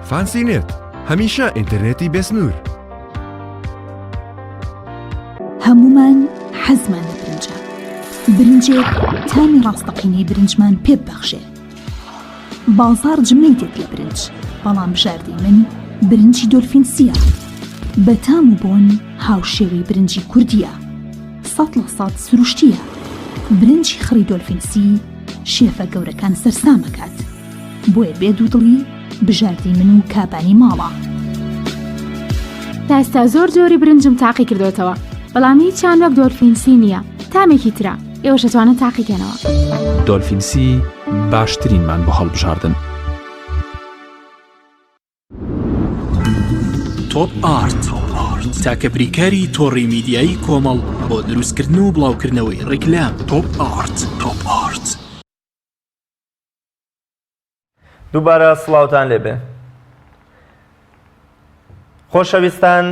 فانسی نێت هەمیشە ئینتەرنێتی بێسنوور. هەمومان حەزمان لە برنجە. برنجێک تامی ڕاستەقینەی برنجمان پێ ببەخشێ. بازار جملەی دێت لە برنج، بەڵام بژاردەی من برنجی دۆلفینسیە. بە تام و بۆن هاوشێوەی برنجی کوردیە. 100% سروشتیە. برنجی خڕی دۆلفینسی شێفە گەورەکان سەرسامەکات. بۆیە بێ دوودڵی بژاردەی من و کابانی ماڵە. تا ئێستا زۆر جۆری برنجم تاقی کردوتەوە، بەڵام هیچیان وەک دۆلفینسی نییە. تامێکی ترە ئێوەش دەتوانن تاقیکەنەوە. دۆلفینسی باشترینمان بۆ هەڵبژاردن. تۆپ ئارت تاکە بریکاری تۆڕی میدیایی کۆمەڵ بۆ دروستکردن و بڵاوکردنەوەی ڕیکلام. تۆپ ئارت. دووبارە سڵاوتان لێبێ. خۆشەویستان،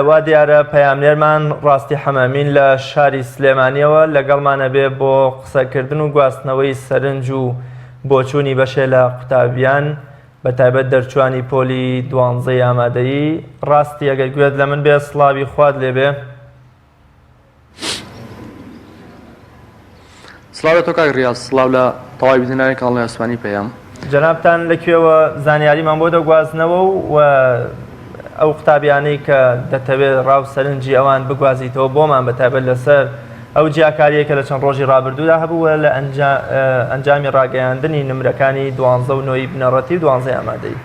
وا دیارە پەیامنێرمان ڕاستی حەمەمین لە شاری سلێمانیەوە لەگەڵمانە بێ بۆ قسەکردن و گواستنەوەی سەرنج و بۆچوونی بەشێ لە قوتابیان بە تایبەت دەرچوانی پۆلی 12 ئامادەیی ڕاستی ئەگەر گوێت لە من بێ سڵاوی خوارد لێبێ. سڵاو تۆ کاک ڕیاز، سڵاو لە تەواوی بینەرانی کاناڵی ئاسمانی پێیام. جەنابتان لەکوێوە زانیاریمان بۆ دەگوازنەوە و ئەو قوتابیانەی کە دەتەوێت ڕاوسەرنجی ئەوان بگوازیتەوە بۆمان بە تایبەت لەسەر ئەو جیاکاریەکە لە چەند ڕۆژی ڕابردوودا هەبووە لە ئەنجامی ڕاگەیاندنی نمرەکانی 12 و 9 بنەڕەتی و 12 ئامادەی.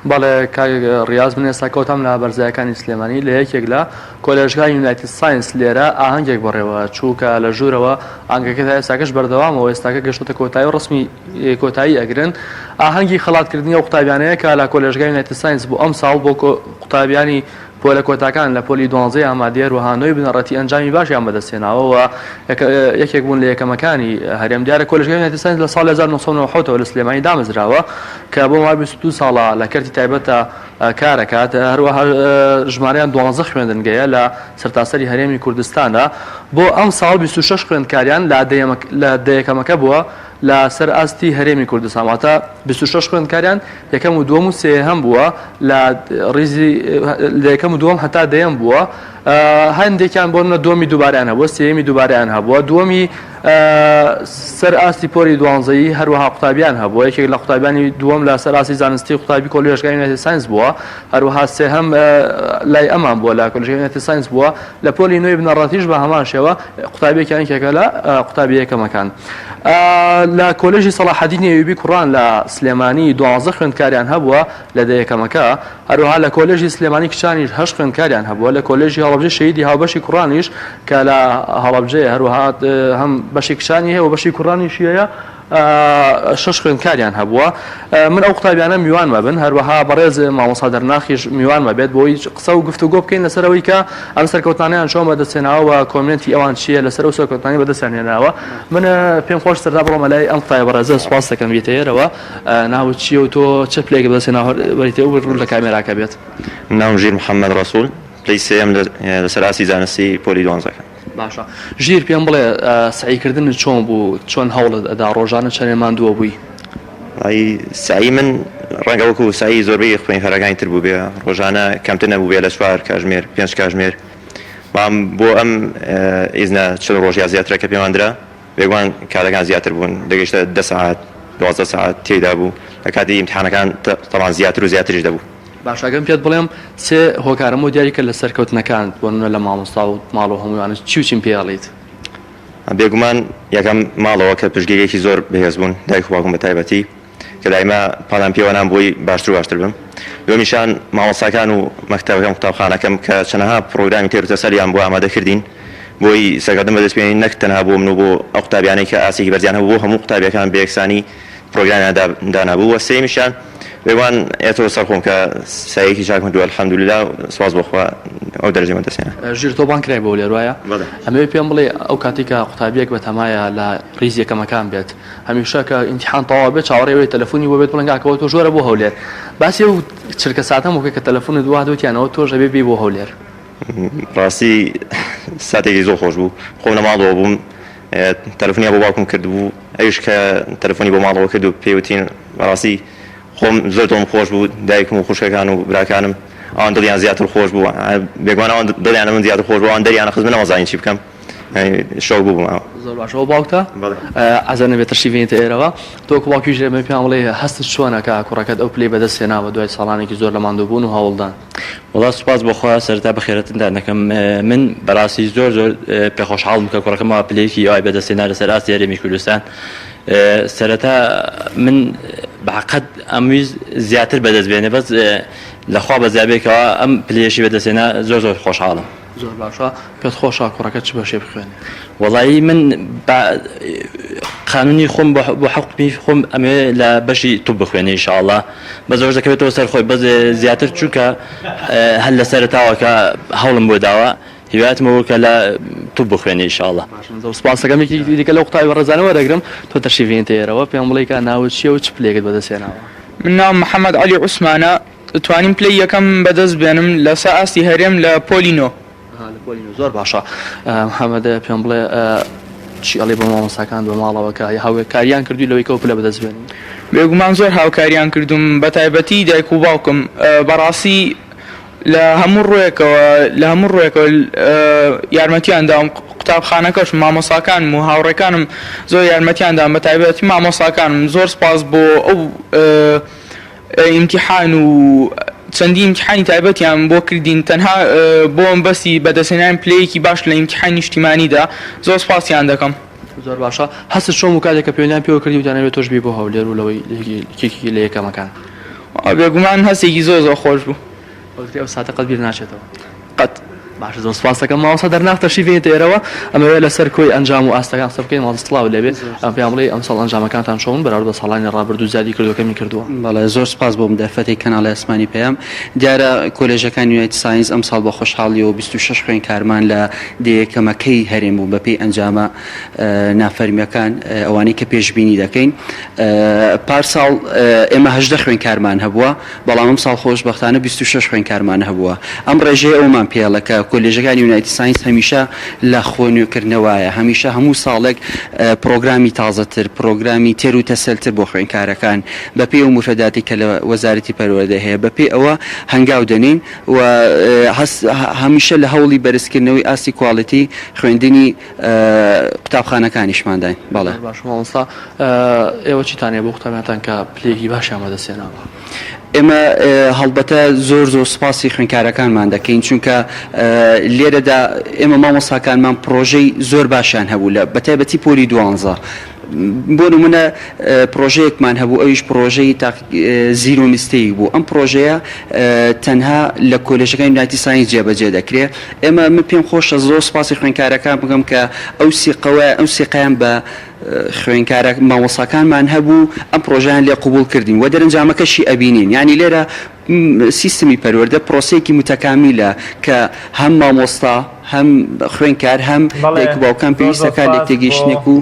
بەڵێ کاک ڕیاز، من ئێستا کەوتم لە بەرزایەکانی سلێمانی لە یەکێک لە کۆلێژگای یونایتد ساینس لێرە ئاهەنگێک بڕێەوە چووکە لە ژوورەوە ئاهەنگەکە تا ئێستاکەش بەردەوامەوە، ئێستاکە گەشتۆتە کۆتایی و ڕسمی کۆتایی ئەگرن. ئاهەنگی خەڵاتکردنی ئەو قوتابیانەیە کە لە کۆلێژگای یونایتد ساینس بۆ ئەم ساڵ بۆ قوتابیانی پۆلە کۆتاکان لە پۆلی 12 ئامادەیە و هانۆی بنەڕەتی ئەنجامی باشیان بەدەستێناوە و یەکێک بوون لە یەکەمەکانی هەرێم دیارە کۆلێژگای یونایتد ساینس لە ساڵ 1990 لە سلێمانی دامەزراوە کە بۆ مای 22 ساڵە لە کەرتی تایبەتە کارەکات. هەروەها ژمارەیان 12 خوێندنگەیە لە سەرتاسەری هەرێمی کوردستانە. بۆ ئەم ساڵ 26 خوێندکاریان لە دەیەکەمەکە بووە لە سەر ئاستی هەرێمی کوردستان، واتە 26 خوێندکاریان یەکەم و دووەم و سێهەم بووە لە ڕیزی یەکەم و دووەم هەتا دەیەم بووە. هەندێکیان بۆ دووەمی دووبارەیان هەبووە، سێمی دووبارەیان هەبووە، دووەمی سەر ئاستی پۆلی 12 هەروەها قوتابیان هەبووە. یەکێک لە قوتابیانی دووەم لە سەر ئاستی زانستی قوتابی کۆلێژگای یونایتد ساینس بووە، هەروەها سێهەم لای ئەمان بووە لە کۆلێژگای یونایتد ساینس بووە. لە پۆلی نوێی بنەڕەتیش بە هەمان شێوە قوتابیەکیان یەکێکە لە قوتابی یەکەمەکان. لە کۆلێژی سەلاحەدین ئەیوبی کوڕان لە سلێمانی 12 خوێندکاریان هەبووە لە دەیەکەمەکە، هەروەها لە کۆلێژی سلێمانی کچانیش 8 خوێندکاریان هەبووە، لە کۆلێژی هەڵەبجە شەهیدی هاوبەشی کوڕانیش کە لە هەڵەبجەیە هەروەها هەم بەشی کچانی هەیە و بەشی کوڕانیشی هەیە 6 خوێندکاریان هەبووە. من ئەو قوتابیانە میوان مەبن، هەروەها بەڕێز مامۆستا دەرناخیش میوان مەبێت بۆی قسە و گفتوگۆ بکەین لەسەرەوەی کە ئەم سەرکەوتانیان چۆن بەدەستێناوە و کۆمنتی ئەوان چییە لەسەر ئەو سەرکەوتانی بەدەستێنێناوە. من پێم خۆش سەردا بڕۆمە لای ئەم قوتابە بەڕێزە سوپاس دەکەم بێتەیەرەوە. ناوت چییە و تۆ چه پلێک بەدەستێناوە و لە کامێراکە بێت؟ ناوم ژیر محەممەد ڕەسوول، پلەی سێم لەسەر ئاسی زانستی پۆلی 12. باشە ژیر پێم بڵێ سعیکردن چۆن بوو، چۆن هەوڵت ئەدا ڕۆژانە چەندێ ماندووە بووی؟ سعی من ڕەنگە وەکو سعی زۆربەی خوێنکارەکانی تر بوو بێ، ڕۆژانە کەمتر نەبوو بێ لە 4 کاتژمێر 5 کاتژمێر. مام بۆ ئەم ئیزنە 40 ڕۆژ یا زیاترە کە پێماندرا بێگومان کارەکان زیاتر بوون، دەگەیشتە 10 ساعت 12 ساعت تێدا بوو، لە کاتی ئیمتحانەکان تەمان زیاتر و زیاتریش دەبوو. باشەگەم پێت بڵێم چێ هۆکارم و دیاریکە لە سەرکەوتنەکان بۆ نمونە لە مامۆستا و ماڵ و هەموویانە چیم پێڵیت؟ بێگومان یەکەم ماڵەوە کە پشتگیریەکی زۆر بەهێز بوون، دایک و باوکم بە تایبەتی کە دایما پاڵان پێوەنان بۆی باشتر و باشتر بم. دومیشان مامۆستاکان و مەکتەبەکەم قوتابخانەکەم کە چەندەها پرۆگرامی تێر تەسەریان بۆ ئامادەکردین بۆی سەرکەوتن بەدەستپێنی نەک تەنها بۆ من و بۆ ئەو قوتابیانەی کە ئاسێکی بەرزیان هەبوو بۆ هەموو قوتابیەکان بە یەکسانی پرۆگرامیان دانابوو. وە سێمیشان بێگومان ئێتەوە سەرخۆم کە سایەکی چاکم دووە الحەمدوللا، سواز بۆخوا ئەو دەرەجەی من دەستێنە. ژیر تۆ بان کرای بۆ لێر وایە؟ ئەمەوێ پێم بڵێ ئەو کاتێککە قوتابیەک بە تەمایە لە ڕیز یەکەمەکان بێت، هەمیشە کە ئیمتیحان تەواو بێت چاوەڕێوەی تەلەفۆنی بۆ بێت بڵنگاکەوە تۆ ژۆرە بۆ هەولێر، باسی ئەو چرکە ساتەم وکە کە تەلەفۆنت دواتیانەوە تۆش ئەبێ بێ بۆ هەولێر. ڕاستی ساتێکی زۆر خۆش بوو، خۆم لە ماڵەوە بووم، تەلەفۆنیا بۆ باوکم کردبوو، ئەویش کە تەلەفۆنی بۆ ماڵەوە کرد و پێوتین ڕاستی خۆم زۆر دڵم خۆش بوو، دایکم و خوشکەکان و براکانم ئەوان دڵیان زیاتر خۆش بوو، بێگومان ئەوان دڵیانە من زیاتر خۆش بوو، ئەوان دەریانە خزم نەمەزانین چی بکەم، شۆک بووم. زۆر باشەوە باوکتە ئازار نەبێت تەشریفێنێتە ئێرەوە. تۆ باوکیش ئێمە پێیان بڵێ هەستت چۆنە کە کوڕەکەت ئەو پلەی بەدەستێناوە دوای ساڵانێکی زۆر لە ماندووبوون و هەوڵدان؟ وڵات سوپاس بۆخوا سەرتا بەخێرەتندا دەکەم. من بەڕاستی زۆر زۆر پێخۆشحاڵم کە کوڕەکەمەوە پلەیەکی ئەوای بەدەستێنا لەسەر ئاستی هەرێمی کوردستان. سەرەتا من بەحقەت ئەمویست زیاتر بەدەستبێنێ، بەس لەخوا بەزیابێکەوە ئەم پلەیەشی بەدەستێنا زۆر زۆر خۆشحاڵم. زۆر باشە. پێت خۆشە کوڕەکەت چ بەشێ بخوێنێ؟ وەڵایی من قانونی خۆم بۆ حەقمی خۆم ئەمێ لە بەشی تو بخوێنێ ئینشاءڵڵا، بە زۆر دەکەوێتەوە سەر خۆی بەس زیاتر چووکە هەر لە سەرەتاوە کە هەوڵم بۆ داوە هیواتمەوە کە لە تو بخوێنێ ئینشاءڵڵا. سپاسەکەمێکی دیکە لەو قوتابی ڕێزانەوە دەگرم، تۆ تەشریفێنێتە ئێرەوە پێم بڵێ کە ناوت چییە و چ پلێکت بەدەستێناوە؟ من ناوم محەممەد عەلی عوسمانە، دەتوانیم پلەی یەکەم بەدەست بێنم لەسەر ئاستی هەرێم لە پۆلی 9. زۆر باشە. محەممەد پێم بڵێ چی ئەڵێ بە مامۆستاکان بە ماڵەوەکە هاوکاریان کردووی لەوەی کە پلە بەدەستبێنین بێگومان زۆر هاوکاریان کردوم بە تایبەتی دایک و باوکم بەڕاستی لە هەموو ڕوویەکەوە یارمەتیاندام قوتابخانەکەش مامۆساکانم و هاوڕێکانم زۆر یارمەتیاندام بە تایبەتی مامۆساکانم زۆر سپاس بۆ ئەو ئیمتیحان و چەندی ئیمتیحانی تایبەتیان بۆ کردین تەنها بۆم بەسی بەدەستهێنان پلەیەکی باش لە ئیمتیحانی نیشتیمانیدا زۆر سپاسیان دەکەم زۆر باشە هەست چۆم و کاتێک کە پێیان پێوە کردی وتانەوێت تۆش بی بۆ هەولێر و لەوەی کێکی لە یەکەمەکان بێگومان هەستێکی زۆر خۆش بوو ئەو ساتە قەت بیر ناچێتەوە قەت باشە زۆر سپاس دەکەم ماوەسا دەرناختەشی بێنێتە ئێرەوە ئەمەوێت لەسەر کۆی ئەنجام و ئاستەکان قسە بکەین ماڵستڵاو لەبێت ئەم پێیان بڵێ ئەم ساڵ ئەنجامەکانتان چۆن بەراورد بە ساڵانی ڕابردوو زیادی کردوەکەمی کردووە بەڵێ زۆر سپاس بۆ مدەفەتی کەناڵی ئاسمانی پێیام دیارە کۆلێژەکانی یونایتد ساینس ئەم ساڵ بە خۆشحاڵی و 26 خوێندکارمان لە دەیەکەمەکەی هەرێم بوو بەپێی ئەنجامە نافەرمیەکان ئەوانەی کە پێشبینی دەکەین پارساڵ ئێمە 18 خوێندکارمان هەبووە بەڵام ئەم ساڵ خۆشبەختانە 26 خوێندکارمان هەبووە ئەم ڕێژەیە ئەومان پێڵە کە کۆلێژەکانی یونایتد ساینس هەمیشە لە خۆنوێکردنەوەیە هەمیشە هەموو ساڵێک پرۆگرامی تازەتر پرۆگرامی تێر و تەسەلتر بۆ خوێندکارەکان بەپێ و مفرداتی کە لە وەزارەتی پەروەردە هەیە بەپێ ئەوە هەنگاو دەنین و هەمیشە لە هەوڵی بەرزکردنەوەی ئاستی کواڵەتی خوێندنی قوتابخانەکانیشمانداین بەڵێ باش مامۆستا ئێوە چیتانێ بۆ قوتابیانتان کە پلەیەکی باشیان بەدەستێناوە ئێمە هەڵبەتە زۆر سوپاسی خوێندکارەکانمان دەکەین چونکە لێرەدا ئێمە مامۆستاکانمان پرۆژەی زۆر باشیان هەبوو لە بەتایبەتی پۆلی 12 بۆ نمونە پرۆژەیەکمان هەبوو ئەویش پرۆژەی زیرۆ میستەیی بوو ئەم پرۆژەیە تەنها لە کۆلێژەکانی یونایتد ساینس جێبەجێ دەکرێت ئێمە من پێم خۆشە زۆر سپاسی خوێندکارەکان بگەم کە ئەو سیقەیان بە خوێندکارە مامۆستاکانمان هەبوو ئەم پرۆژیان لێ قبول کردین و دەرەنجامەکەشی ئەبینین یعنی لێرە سیستمی پەروەردە پرۆسەیەکی متەکامیلە کە هەم مامۆستا هەم خوێندکار هەم دایک و باوکان پێویستەکە لێک تێگەیشتنێک و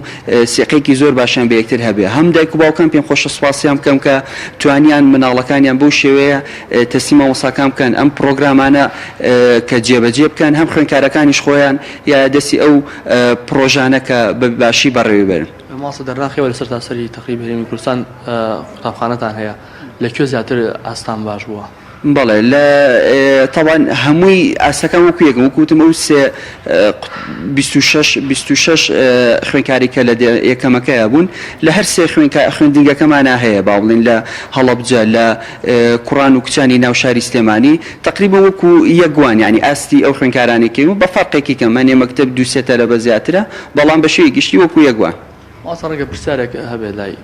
سیقەیەکی زۆر باشیان بە یەکتر هەبێ هەم دایک و باوکان پێم خۆشە سوپاسیان بکەم کە توانیان مناڵەکانیان بەو شێوەیە تەسلیم مامۆستاکان بکەن ئەم پرۆگرامانە کە جێبەجێ بکەن هەم خوێندکارەکانیش خۆیان یا دەستی ئەو پرۆژانە کە بە باشی بەڕێوە بەرن ماسە دەرناخیەوە لەسەر تاسەری تقریب هەرێمی کوردستان قوتابخانەتان هەیە لەکوێ زیاتر ئاستان باش بووە بەڵێ لە تاوان هەمووی ئاسەکان وەکو یەکم وەکوتم ئەو 26 خوێندکاریکە لە یەکەمەکەیە بوون لە هەر سێ خوێندنگەکەمانە هەیە با بڵین لە هەڵەبجە لە کوڕان و کچانی ناو شاری سلێمانی تقریبا وەکو یەکوان ینی ئاستی ئەو خوێندکارانێکی و بە فەرقێکی کەمانێ مەکتەب دووسێتە لە بە زیاترە بەڵام بە شێوەی گشتی وەکو یەکوان ماسە ڕەنگە پرسیارێک هەبێت لای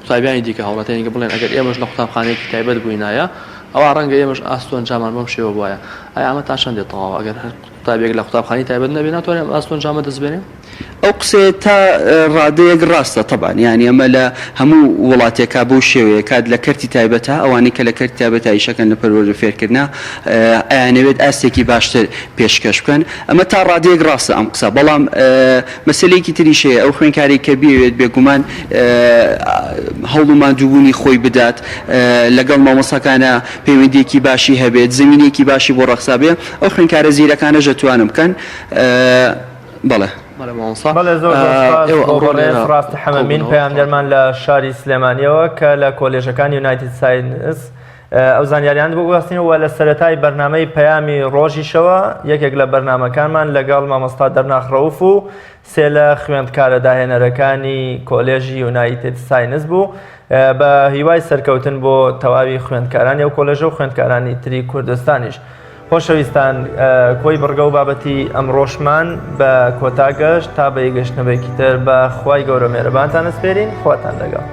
قوتابیانی دیکە هەوڵەتێنی بڵێن ئەگەر ئێمەش لە قوتابخانەیەکی تایبەت بووینایە ئەوە ڕەنگە ئێمەش ئاستۆن جامان بەم شێوە بواە ئایا ئەمە تا چەندێت تەواو ئەگەر قوتابێک لە قوتابخانەی تایبەت نەبێت ناتوانێت ئاستۆن جامە دەستبێنێ ئەو قسێ تا ڕادەیەک ڕاستە طبعا یعنی ئەمە لە هەموو وڵاتێکا بەو شێوەیە کات لە کەرتی تایبەتە ئەوانەی کە لە کەرتی تایبەتە ئیشەکەن لە پەروەردە فێرکردنا ئەیانەوێت ئاستێکی باشتر پێشکەش بکەن ئەمە تا ڕادەیەک ڕاستە ئەم قسە بەڵام مەسلەیەکی تریشەیە ئەو خوێندکاری کە بێوێت بێگومان هەوڵ و ماندووبوونی خۆی بدات لەگەڵ مامۆستاکانە پەیوەندیەکی باشی هەبێت زمینێکی باشی بۆ ڕەخسا بێ ئەو خوێندکارە زیرەکانە ژەتوانم بکەن بەڵێ بەڵێ زۆر ڕاست حەمەمین پەیامدەرمان لە شاری سلێمانیەوە کە لە کۆلێژەکانی یونایتد ساینس ئەو زانیاریان بۆ گواستنەوە لە سەرەتای بەرنامەی پەیامی ڕۆژیشەوە یەکێک لە بەرنامەکانمان لەگەڵ مامۆستا دەرناخڕەوف و سێ لە خوێندکارە داهێنەرەکانی کۆلێژی یونایتد ساینس بوو بە هیوای سەرکەوتن بۆ تەواوی خوێندکارانی ئەو کۆلێژە و خوێندکارانی تری کوردستانیش خۆشەویستان کۆی بڕگە و بابەتی ئەم ڕۆژمان بە کۆتاگەشت تا بە یەگەشتنەوەیەکی تر بە خوای گەورە مێرەبانتان ئەسپێرین خواتان لەگەڵ.